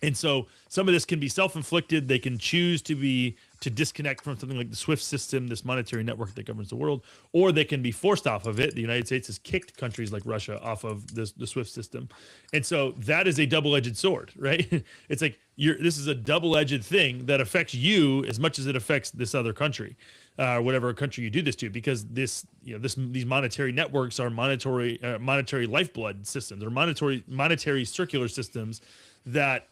And so some of this can be self-inflicted. They can choose to disconnect from something like the SWIFT system, this monetary network that governs the world, or they can be forced off of it. The United States has kicked countries like Russia off of the SWIFT system. And so that is a double-edged sword, right? It's like this is a double-edged thing that affects you as much as it affects this other country, whatever country you do this to, because these monetary networks are monetary lifeblood systems, or monetary circular systems that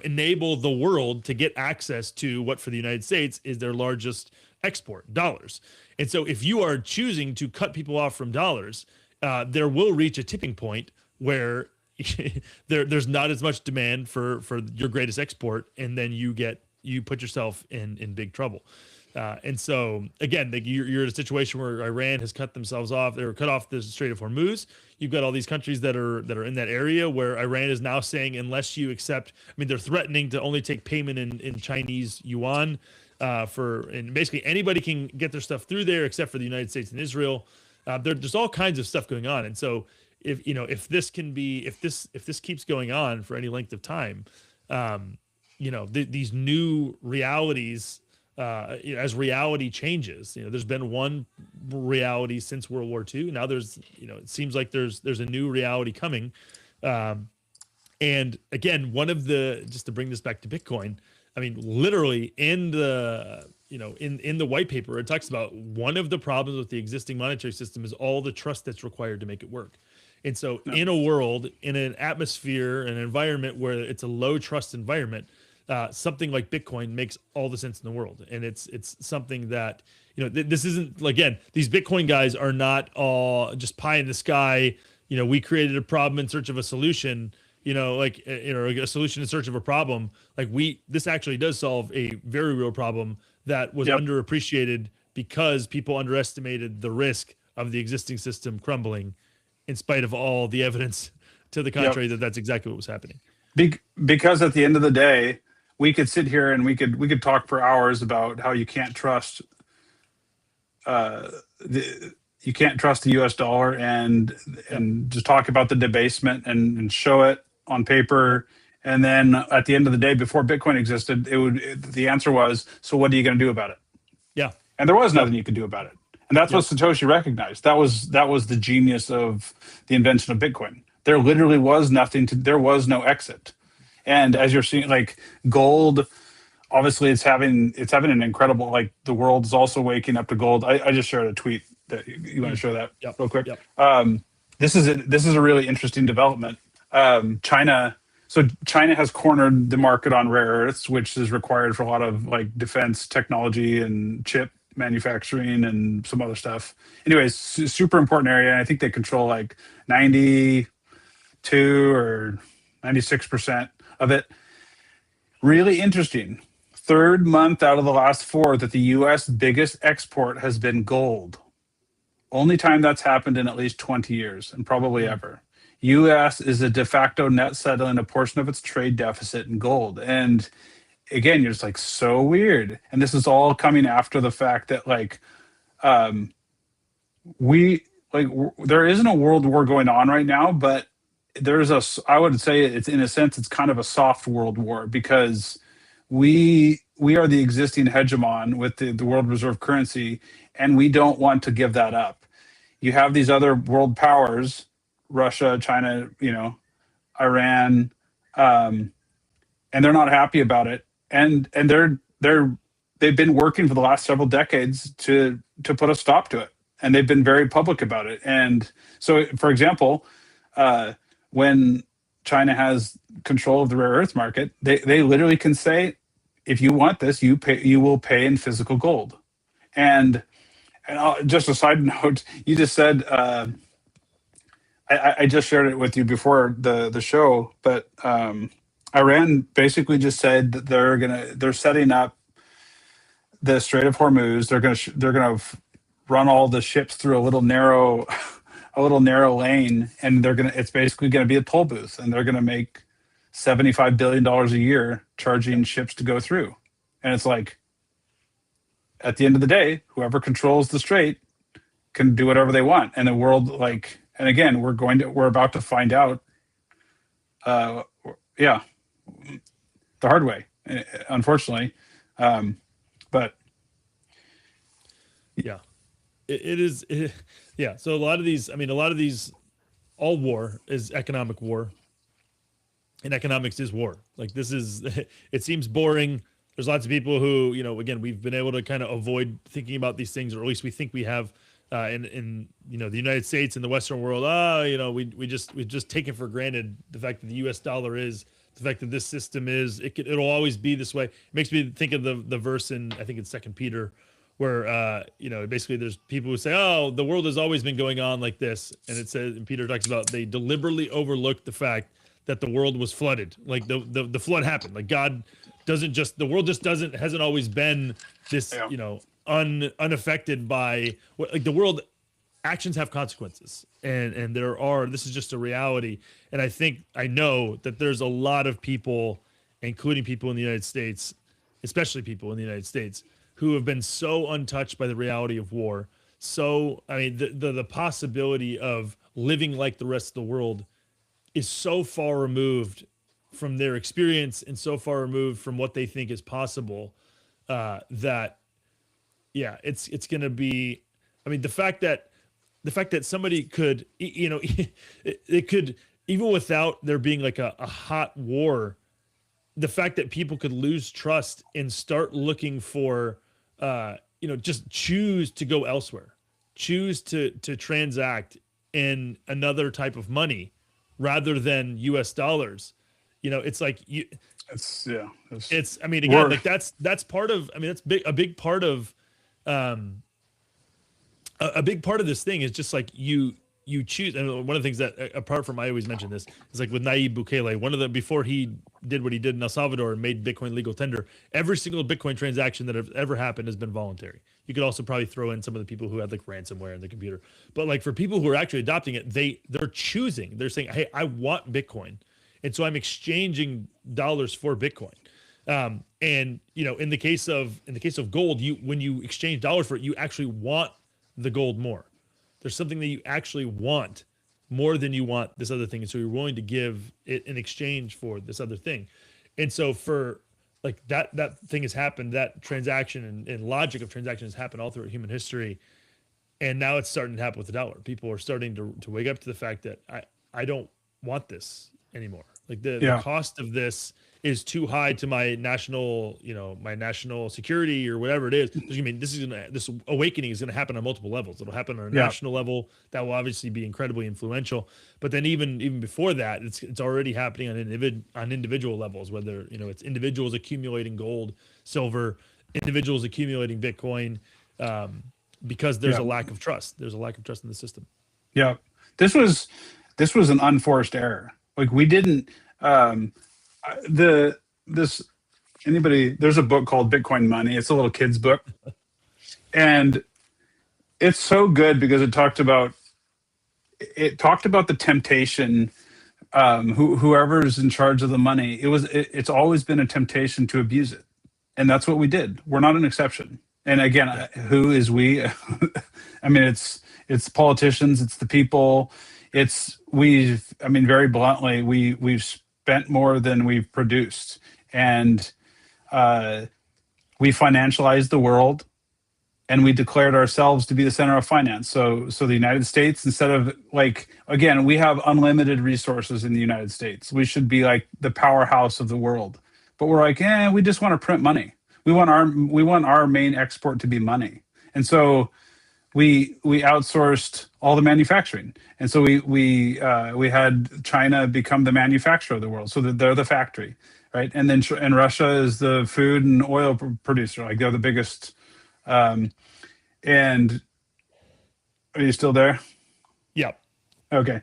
enable the world to get access to what for the United States is their largest export, dollars. And so if you are choosing to cut people off from dollars, there will reach a tipping point where there's not as much demand for your greatest export, and then you put yourself in big trouble. And so again, you're in a situation where Iran has cut themselves off. They're cut off the Strait of Hormuz. You've got all these countries that are in that area where Iran is now saying, unless you accept, I mean, they're threatening to only take payment in Chinese yuan, and basically anybody can get their stuff through there except for the United States and Israel. There's all kinds of stuff going on. And so if this keeps going on for any length of time, these new realities, as reality changes, there's been one reality since World War II. Now there's, it seems like there's a new reality coming. And again, just to bring this back to Bitcoin, I mean, literally in the, in the white paper, it talks about one of the problems with the existing monetary system is all the trust that's required to make it work. And so in a world, in an atmosphere, an environment where it's a low trust environment, something like Bitcoin makes all the sense in the world. And it's something that, this isn't, again, these Bitcoin guys are not all just pie in the sky. We created a problem in search of a solution, a solution in search of a problem. Like this actually does solve a very real problem that was underappreciated because people underestimated the risk of the existing system crumbling, in spite of all the evidence to the Yep. contrary that that's exactly what was happening. Because at the end of the day, we could sit here and we could talk for hours about how you can't trust you can't trust the U.S. dollar and just talk about the debasement and show it on paper. And then at the end of the day, before Bitcoin existed, the answer was, so what are you going to do about it? Yeah. And there was Yep. nothing you could do about it. And that's what Yep. Satoshi recognized. That was the genius of the invention of Bitcoin. There literally was nothing there was no exit. And as you're seeing, like gold, obviously it's having an incredible, like the world is also waking up to gold. I just shared a tweet that you want to show that Yep. real quick. Yep. This is a really interesting development. China has cornered the market on rare earths, which is required for a lot of like defense technology and chip manufacturing and some other stuff. Anyways, super important area. And I think they control like 92 or 96% of it. Really interesting. Third month out of the last four that the US biggest export has been gold. Only time that's happened in at least 20 years and probably ever. US is a de facto net settling a portion of its trade deficit in gold. And again, you're just like, so weird. And this is all coming after the fact that like there isn't a world war going on right now, but I would say it's in a sense it's kind of a soft world war because we are the existing hegemon with the world reserve currency, and we don't want to give that up. You have these other world powers, Russia, China, Iran, and they're not happy about it, and they've been working for the last several decades to put a stop to it, and they've been very public about it. And so, for example, when China has control of the rare earth market, they literally can say, if you want this, you will pay in physical gold. And just a side note, you just said, I just shared it with you before the show, but Iran basically just said that they're setting up the Strait of Hormuz. They're gonna run all the ships through a little narrow lane, and it's basically gonna be a toll booth, and they're gonna make $75 billion a year charging ships to go through. And it's like, at the end of the day, whoever controls the strait can do whatever they want. And the world, like, and again, we're about to find out, the hard way, unfortunately. But yeah, it is. Yeah. So a lot of these, all war is economic war. And economics is war. Like this is, it seems boring. There's lots of people who, again, we've been able to kind of avoid thinking about these things, or at least we think we have in the United States and the Western world. We just take it for granted the fact that the U.S. dollar is, the fact that this system is, it'll always be this way. It makes me think of the verse in, I think it's 2 Peter, where basically there's people who say, oh, the world has always been going on like this, and it says, and Peter talks about they deliberately overlooked the fact that the world was flooded. Like the flood happened. Like God the world just hasn't always been this, unaffected by like the world. Actions have consequences, and this is just a reality. And I know that there's a lot of people, including people in the United States, especially people in the United States, who have been so untouched by the reality of war. So, the possibility of living like the rest of the world is so far removed from their experience and so far removed from what they think is possible, that it's going to be, the fact that somebody could, it could, even without there being like a hot war, the fact that people could lose trust and start looking for, just choose to go elsewhere, choose to transact in another type of money rather than US dollars. It's like like that's part of, that's a big part of, a big part of this thing is just like you you choose. And one of the things that, apart from, I always mention this, is like with Nayib Bukele, one of the, before he did what he did in El Salvador and made Bitcoin legal tender, every single Bitcoin transaction that have ever happened has been voluntary. You could also probably throw in some of the people who had like ransomware in the computer, but like for people who are actually adopting it, they're choosing. They're saying, "Hey, I want Bitcoin," and so I'm exchanging dollars for Bitcoin. And you know, in the case of gold, when you exchange dollars for it, you actually want the gold more. There's something that you actually want more than you want this other thing, and so you're willing to give it in exchange for this other thing. And so for like that thing has happened, that transaction and logic of transaction has happened all throughout human history, and now it's starting to happen with the dollar. People are starting to wake up to the fact that I don't want this anymore. Like the cost of this is too high to my national, you know, my national security or whatever it is. This awakening is gonna happen on multiple levels. It'll happen on a national level that will obviously be incredibly influential. But then even before that, it's already happening on individual levels. Whether you know it's individuals accumulating gold, silver, individuals accumulating Bitcoin, because there's a lack of trust. There's a lack of trust in the system. Yeah, this was an unforced error. Like we didn't. There's a book called Bitcoin Money. It's a little kid's book, and it's so good because it talked about the temptation. Whoever's in charge of the money, it's always been a temptation to abuse it, and that's what we did. We're not an exception. And again, who is we? I mean, it's politicians, it's the people, very bluntly, we've spent more than we've produced, and we financialized the world, and we declared ourselves to be the center of finance. So the United States, instead of like, again, we have unlimited resources in the United States. We should be like the powerhouse of the world, but we're like, we just want to print money. We want our main export to be money, and so we outsourced all the manufacturing, and so we had China become the manufacturer of the world, so that they're the factory, right? And then Russia is the food and oil producer, like they're the biggest. And are you still there? Yeah. Okay.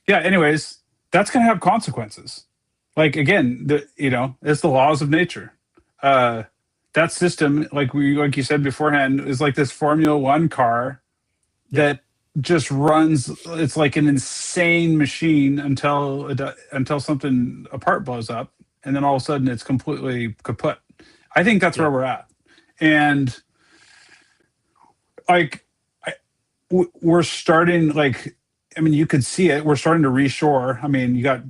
Anyways, that's going to have consequences. Like again, it's the laws of nature. That system, like you said beforehand, is like this Formula One car that just runs. It's like an insane machine until a part blows up, and then all of a sudden it's completely kaput. I think that's where we're at, and like we're starting. Like, I mean, you could see it. We're starting to reshore. I mean, you got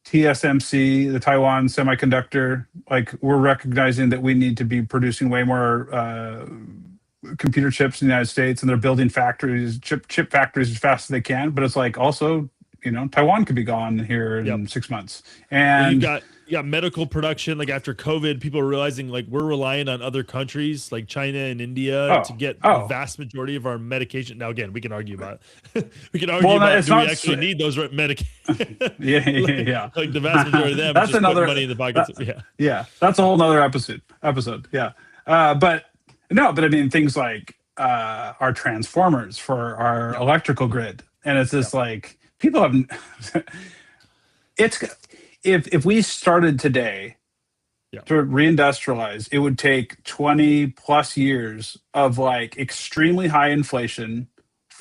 TSMC, the Taiwan Semiconductor, like we're recognizing that we need to be producing way more computer chips in the United States, and they're building factories, chip factories as fast as they can. But it's like also, Taiwan could be gone here in 6 months. And you got medical production. Like after COVID, people are realizing like we're relying on other countries like China and India to get the vast majority of our medication. Now, again, we can argue about it. We can argue about do we actually need those medications? yeah. Like the vast majority of them that's just another put money in the pockets. That's a whole nother episode. Yeah. But I mean things like our transformers for our electrical grid. And it's just like people have it's if we started today to reindustrialize, it would take 20 plus years of like extremely high inflation,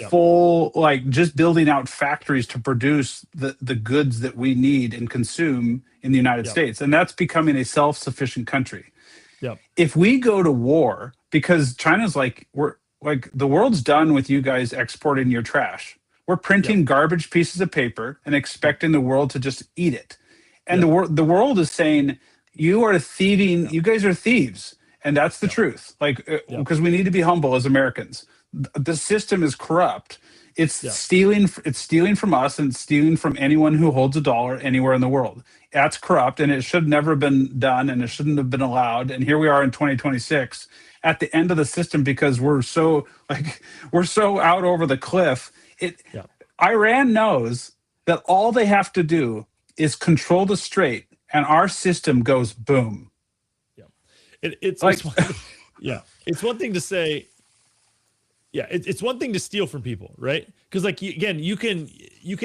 full, like just building out factories to produce the goods that we need and consume in the United States. And that's becoming a self-sufficient country. If we go to war, because China's like, the world's done with you guys exporting your trash. We're printing garbage pieces of paper and expecting the world to just eat it. And the world is saying, you are thieving, you guys are thieves. And that's the truth. Like, because we need to be humble as Americans. The system is corrupt. It's stealing from us and stealing from anyone who holds a dollar anywhere in the world. That's corrupt, and it should never have been done, and it shouldn't have been allowed. And here we are in 2026 at the end of the system because we're so out over the cliff. Iran knows that all they have to do is control the strait, and our system goes boom. It's like, it's one thing to say, it's one thing to steal from people, right? Because like again, you can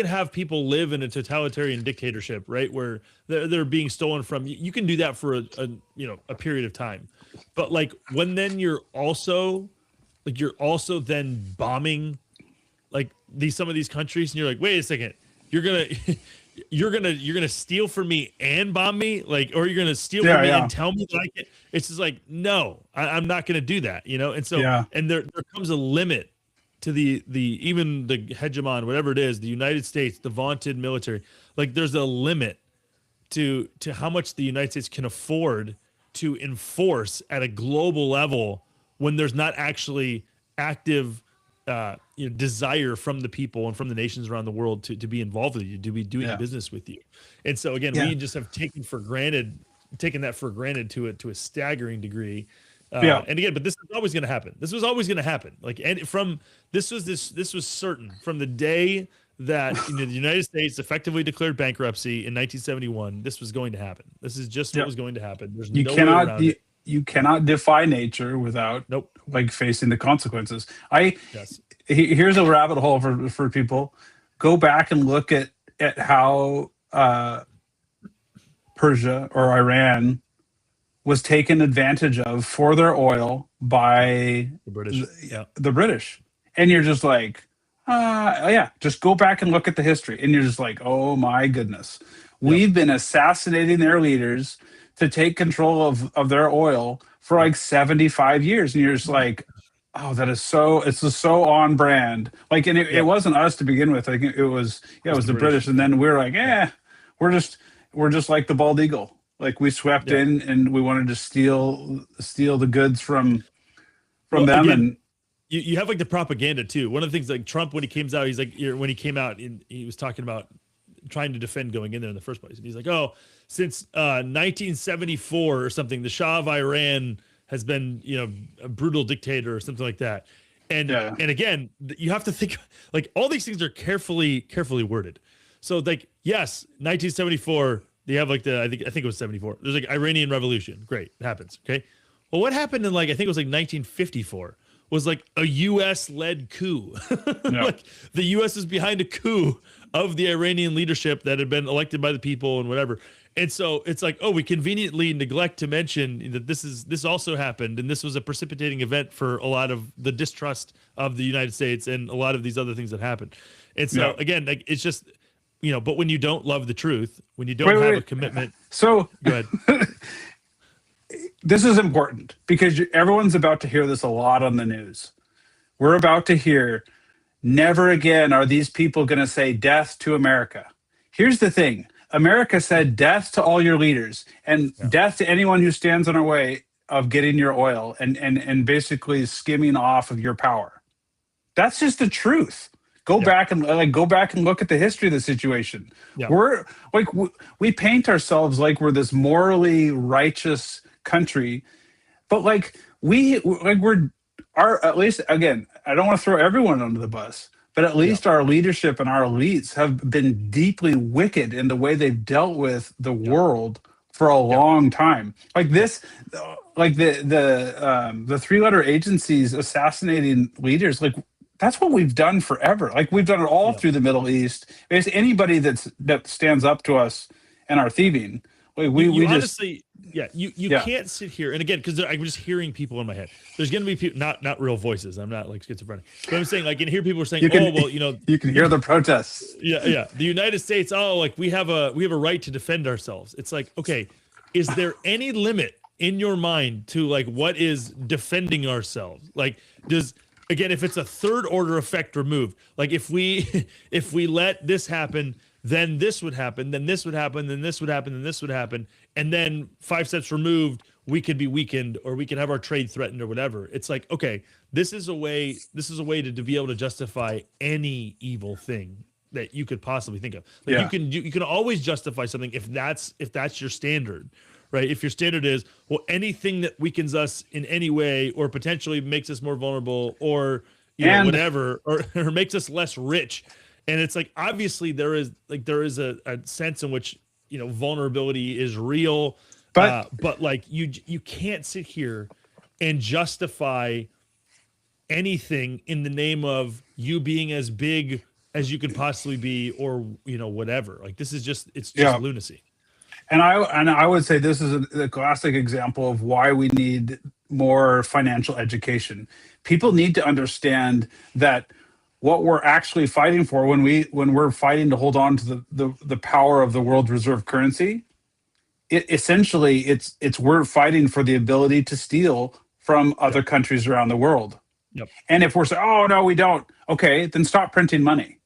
have people live in a totalitarian dictatorship, right, where they're being stolen from. You can do that for a period of time, but like when then you're also then bombing like some of these countries, and you're like, wait a second, you're gonna you're gonna steal from me and bomb me, like, or you're gonna steal from me and tell me that I can. It's just like, no, I'm not gonna do that, And so, and there comes a limit to the even the hegemon, whatever it is, the United States, the vaunted military. Like, there's a limit to how much the United States can afford to enforce at a global level when there's not actually active desire from the people and from the nations around the world to be involved with you, to be doing business with you. And so again, we just have taken that for granted to a staggering degree. And again, but this is always going to happen. This was always going to happen. Like, and this was certain from the day that the United States effectively declared bankruptcy in 1971. This was going to happen. This is just what was going to happen. There's no way around it. You cannot defy nature without like facing the consequences. Here's a rabbit hole for people. Go back and look at how Persia or Iran was taken advantage of for their oil by the British. And you're just like, just go back and look at the history. And you're just like, oh my goodness. We've been assassinating their leaders to take control of their oil for like 75 years. And you're just like, oh, it's just so on brand. Like, and it wasn't us to begin with. Like it was the British. And then we're like, we're just like the bald eagle. Like we swept in and we wanted to steal the goods from them. Again, and you have like the propaganda too. One of the things like Trump, when he came out, he's like, when he came out, he was talking about trying to defend going in there in the first place. And he's like, oh, since 1974 or something, the Shah of Iran has been, a brutal dictator or something like that. And again, you have to think like all these things are carefully worded. So like, yes, 1974, they have like I think it was 74. There's like Iranian Revolution. Great. It happens. Okay. Well, what happened in I think it was like 1954 was like a US led coup. Like the US is behind a coup of the Iranian leadership that had been elected by the people and whatever. And so it's like, oh, we conveniently neglect to mention that this also happened. And this was a precipitating event for a lot of the distrust of the United States and a lot of these other things that happened. And so again, like it's just, but when you don't love the truth, when you don't have a commitment. So go ahead. This is important because everyone's about to hear this a lot on the news. We're about to hear, never again are these people going to say death to America. Here's the thing. America said death to all your leaders and death to anyone who stands in our way of getting your oil and basically skimming off of your power. That's just the truth. Go back and look at the history of the situation. We're like, we paint ourselves like we're this morally righteous country, but like at least, again, I don't want to throw everyone under the bus, but at least our leadership and our elites have been deeply wicked in the way they've dealt with the world for a long time. Like this, like the three-letter agencies assassinating leaders, like that's what we've done forever. Like we've done it all through the Middle East. There's anybody that stands up to us and our thieving. We honestly, you can't sit here and again because I'm just hearing people in my head. There's going to be people, not real voices. I'm not like schizophrenic, but I'm saying I can hear people saying, you can hear the protests. The United States, like we have a right to defend ourselves. It's like, okay, is there any limit in your mind to like what is defending ourselves? Like again, if it's a third order effect removed, like if we let this happen, then this would happen, then this would happen, then this would happen, then this would happen. And then 5 steps removed, we could be weakened or we could have our trade threatened or whatever. It's like, okay, this is a way to be able to justify any evil thing that you could possibly think of. Like you can always justify something if that's your standard, right? If your standard is, well, anything that weakens us in any way or potentially makes us more vulnerable or whatever, or makes us less rich. And it's like, obviously there is a sense in which, vulnerability is real, but like you can't sit here and justify anything in the name of you being as big as you could possibly be, or whatever. Like this is just it's just Yeah. lunacy. And I would say this is a classic example of why we need more financial education. People need to understand that what we're actually fighting for when we're fighting to hold on to the power of the world reserve currency, essentially it's we're fighting for the ability to steal from other Yep. countries around the world. Yep. And if we're saying, oh no, we don't, okay, then stop printing money.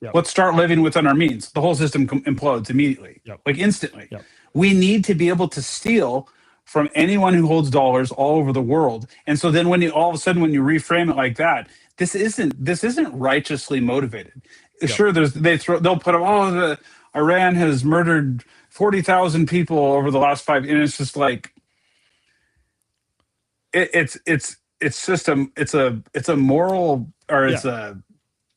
Yep. Let's start living within our means. The whole system implodes immediately, Yep. like instantly. Yep. We need to be able to steal from anyone who holds dollars all over the world. And so then all of a sudden when you reframe it like that, this isn't righteously motivated. Yep. Sure, they'll put up, Iran has murdered 40,000 people over the last 5, and it's just like it's a moral, or it's a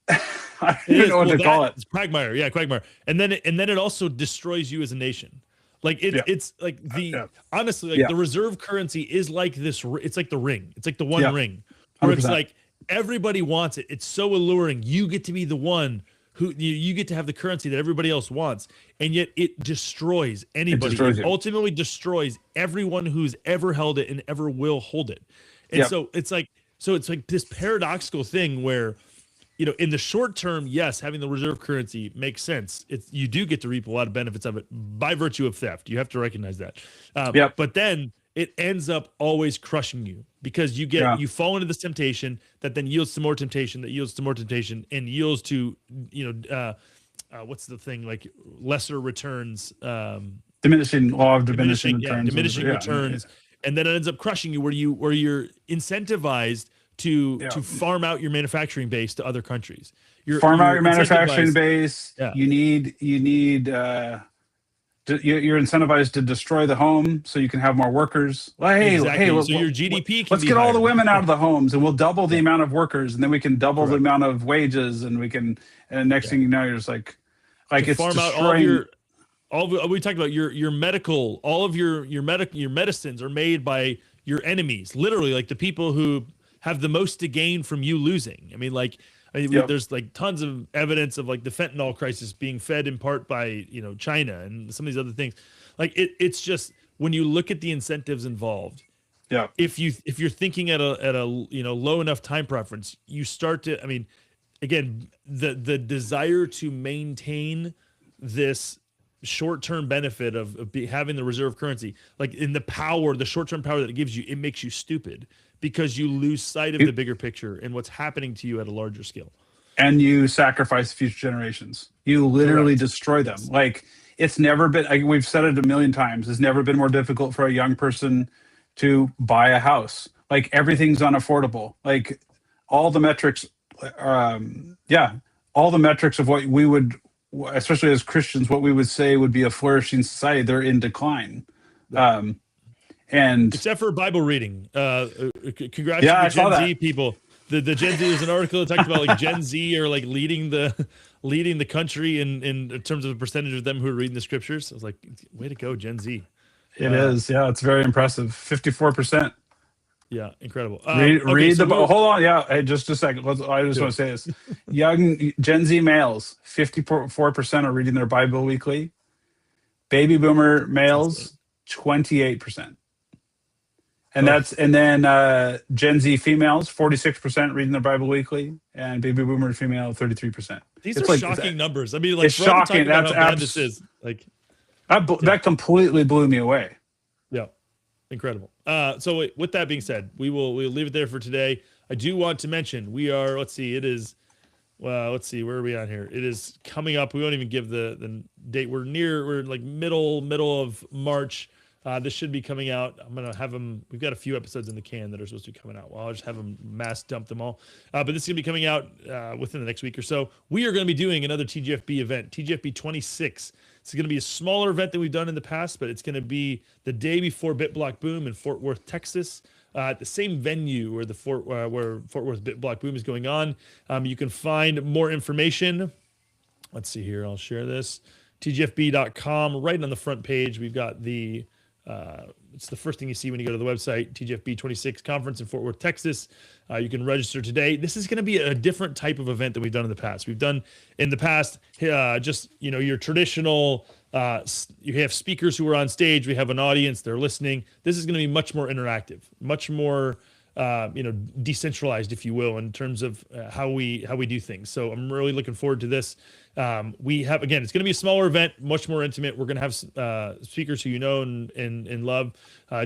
I don't even know what to call it. It's quagmire. Yeah, quagmire. And then it also destroys you as a nation. Like it's like honestly, like the reserve currency is like this. It's like the ring. It's like the one ring where 100%. it's like everybody wants it. It's so alluring. You get to be the one who you get to have the currency that everybody else wants, and yet it destroys anybody. It ultimately destroys everyone who's ever held it and ever will hold it. And so it's like this paradoxical thing where, in the short term, yes, having the reserve currency makes sense. You do get to reap a lot of benefits of it by virtue of theft. You have to recognize that. But then it ends up always crushing you because you fall into this temptation that then yields to more temptation, that yields to more temptation, and yields to what's the thing, like lesser returns, diminishing law of diminishing returns, diminishing returns, and then it ends up crushing you where you're incentivized to farm out your manufacturing base to other countries. Farm out your manufacturing base. Yeah. You're incentivized to destroy the home so you can have more workers. Well, hey, so your GDP. Let's get all the women out of the homes, and we'll double the amount of workers, and then we can double the amount of wages, and we can. And next thing you know, you're just like it's farm destroying. Out we talked about your medical. All of your medicines are made by your enemies, literally, like the people who have the most to gain from you losing. I mean, there's like tons of evidence of like the fentanyl crisis being fed in part by China and some of these other things. Like it's just when you look at the incentives involved. Yeah. If you're thinking at a low enough time preference, you start to. I mean, again, the desire to maintain this short-term benefit of having the reserve currency, like in the short-term power that it gives you, it makes you stupid because you lose sight of the bigger picture and what's happening to you at a larger scale. And you sacrifice future generations. You literally destroy them. Like it's never been, we've said it a million times, it's never been more difficult for a young person to buy a house. Like everything's unaffordable. Like all the metrics, all the metrics of what we would, especially as Christians, what we would say would be a flourishing society, they're in decline. And except for Bible reading, congrats to the Gen Z people. The Gen Z, there's an article that talks about like Gen Z are like leading the country in terms of the percentage of them who are reading the scriptures. I was like, way to go, Gen Z. It is, it's very impressive. 54%. Yeah, incredible. Read the book. Hold on, hey, just a second. I just want to say this: young Gen Z males, 54% are reading their Bible weekly. Baby Boomer males, 28%. And then Gen Z females, 46% reading their Bible weekly, and baby boomer female, 33%. These are shocking numbers. I mean, like, it's shocking. That's how bad this is. Like that completely blew me away. Yeah, incredible. So with that being said, we'll leave it there for today. I do want to mention we are. Let's see. It is. Well, let's see. Where are we on here? It is coming up. We won't even give the date. We're like middle of March. This should be coming out. I'm going to have them. We've got a few episodes in the can that are supposed to be coming out. Well, I'll just have them mass dump them all. But this is going to be coming out within the next week or so. We are going to be doing another TGFB event, TGFB 26. It's going to be a smaller event than we've done in the past, but it's going to be the day before BitBlock Boom in Fort Worth, Texas, at the same venue where where Fort Worth BitBlock Boom is going on. You can find more information. Let's see here. I'll share this. TGFB.com. Right on the front page, we've got the it's the first thing you see when you go to the website, TGFB 26 conference in Fort Worth, Texas. You can register today. This is going to be a different type of event than we've done in the past. We've done in the past just, your traditional, you have speakers who are on stage. We have an audience. They're listening. This is going to be much more interactive, much more decentralized, if you will, in terms of how we do things. So I'm really looking forward to this. We have, again, it's going to be a smaller event, much more intimate. We're going to have speakers who you know and love.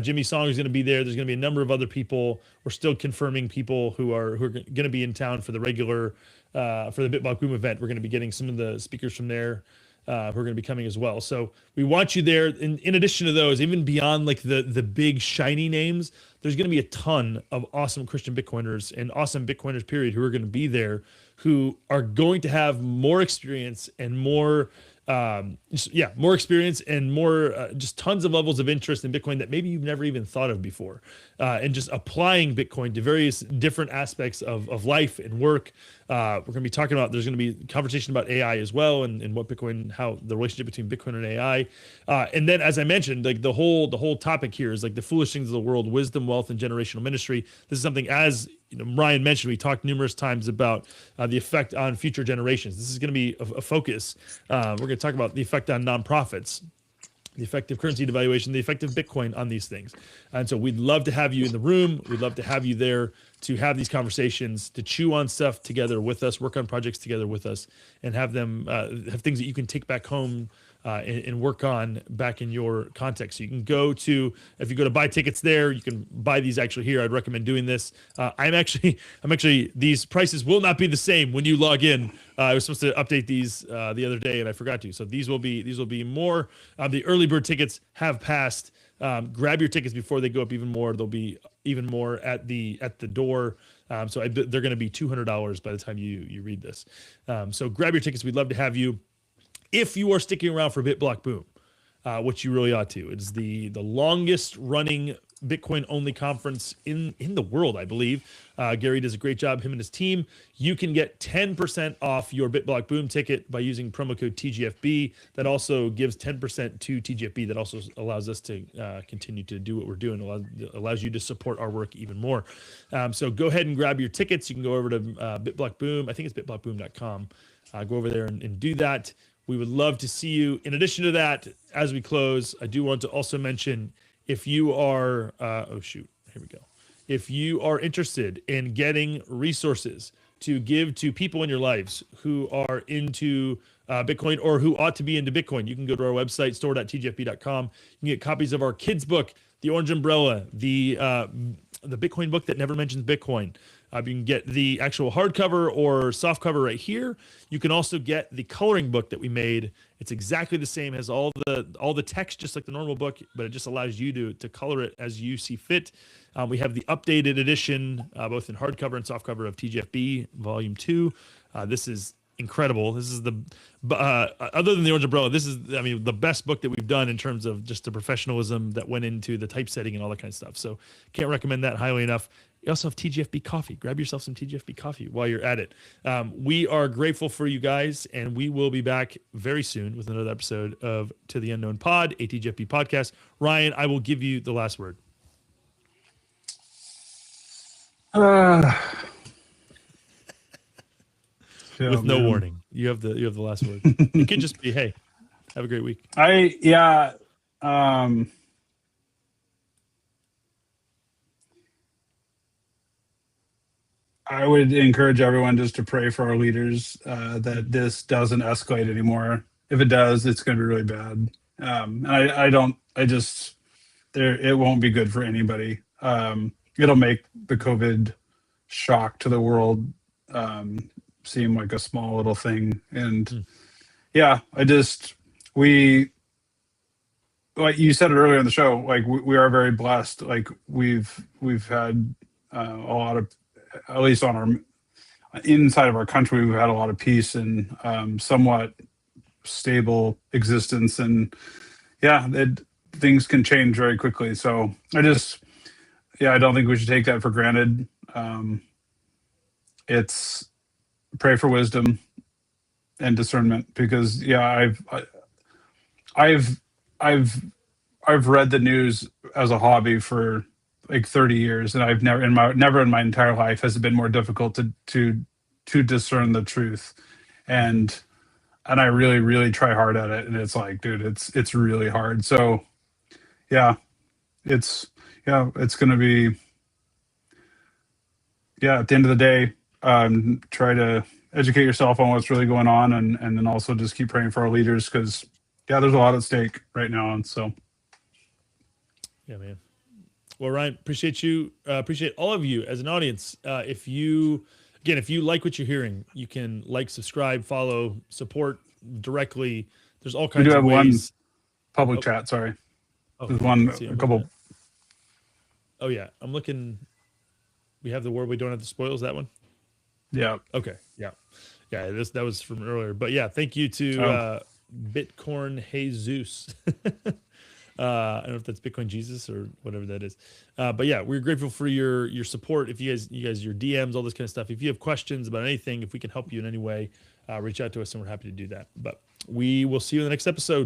Jimmy Song is going to be there. There's going to be a number of other people. We're still confirming people who are going to be in town for the regular for the BitBlock Boom event. We're going to be getting some of the speakers from there who are going to be coming as well. So we want you there. In addition to those, even beyond like the big shiny names, there's going to be a ton of awesome Christian Bitcoiners and awesome Bitcoiners, period, who are going to be there, who are going to have more experience and more more experience and more just tons of levels of interest in Bitcoin that maybe you've never even thought of before, and just applying Bitcoin to various different aspects of life and work. We're going to be talking about, there's going to be conversation about AI as well, and what Bitcoin, how the relationship between Bitcoin and AI. And then, as I mentioned, like the whole topic here is like the foolish things of the world, wisdom, wealth, and generational ministry. This is something, as Ryan mentioned, we talked numerous times about the effect on future generations. This is going to be a focus. We're going to talk about the effect on nonprofits, the effect of currency devaluation, the effect of Bitcoin on these things. And so we'd love to have you in the room. We'd love to have you there to have these conversations, to chew on stuff together with us, work on projects together with us, and have them have things that you can take back home and work on back in your context. So you can go to, if you go to buy tickets there, you can buy these actually here. I'd recommend doing this. I'm actually, these prices will not be the same when you log in. I was supposed to update these the other day and I forgot to. So these will be more. The early bird tickets have passed. Grab your tickets before they go up even more. There'll be even more at the door. So they're going to be $200 by the time you read this. So grab your tickets. We'd love to have you. If you are sticking around for BitBlock Boom, which you really ought to. It's the longest running Bitcoin only conference in the world, I believe. Gary does a great job, him and his team. You can get 10% off your BitBlock Boom ticket by using promo code TGFB. That also gives 10% to TGFB. That also allows us to continue to do what we're doing, allows you to support our work even more. So go ahead and grab your tickets. You can go over to BitBlock Boom. I think it's bitblockboom.com. Go over there and do that. We would love to see you. In addition to that, as we close, I do want to also mention, if you are, here we go. If you are interested in getting resources to give to people in your lives who are into Bitcoin or who ought to be into Bitcoin, you can go to our website, store.tgfb.com. You can get copies of our kids' book, The Orange Umbrella, the Bitcoin book that never mentions Bitcoin. You can get the actual hardcover or soft cover right here. You can also get the coloring book that we made. It's exactly the same, has all the text just like the normal book, but it just allows you to color it as you see fit. We have the updated edition, both in hardcover and softcover, of TGFB Volume 2. This is incredible. This is other than the Orange Umbrella, this is, the best book that we've done in terms of just the professionalism that went into the typesetting and all that kind of stuff. So can't recommend that highly enough. You also have TGFB coffee. Grab yourself some TGFB coffee while you're at it. We are grateful for you guys, and we will be back very soon with another episode of To the Unknown Pod, a TGFB podcast. Ryan, I will give you the last word. With no warning, you have the last word. It could just be, hey, have a great week. I would encourage everyone just to pray for our leaders, that this doesn't escalate anymore. If it does, it's going to be really bad. It won't be good for anybody. It'll make the COVID shock to the world seem like a small little thing. And like you said it earlier in the show, like we are very blessed. Like we've had a lot of, at least on our inside of our country, we've had a lot of peace and somewhat stable existence. And things can change very quickly. So I don't think we should take that for granted. It's pray for wisdom and discernment, because I've I've read the news as a hobby for like 30 years, and I've never in my entire life has it been more difficult to discern the truth. And I really, really try hard at it. And it's like, dude, it's really hard. So yeah, it's it's gonna be, yeah, at the end of the day, try to educate yourself on what's really going on, and then also just keep praying for our leaders, because yeah, there's a lot at stake right now. And so Yeah, man. Well, Ryan, appreciate you. Appreciate all of you as an audience. If you, again, if you like what you're hearing, you can like, subscribe, follow, support directly. There's all we do kinds of have one ways. public Oh, chat. Sorry, oh, there's one, let's see, a I'm looking at. couple. Oh yeah, I'm looking. We have the word we don't have the spoils. That one. Yeah. Okay. Yeah. Yeah. That was from earlier. But yeah, thank you to Oh, Bitcoin Jesus. I don't know if that's Bitcoin Jesus or whatever that is. But yeah, we're grateful for your support. If you guys, your DMs, all this kind of stuff. If you have questions about anything, if we can help you in any way, reach out to us and we're happy to do that. But we will see you in the next episode.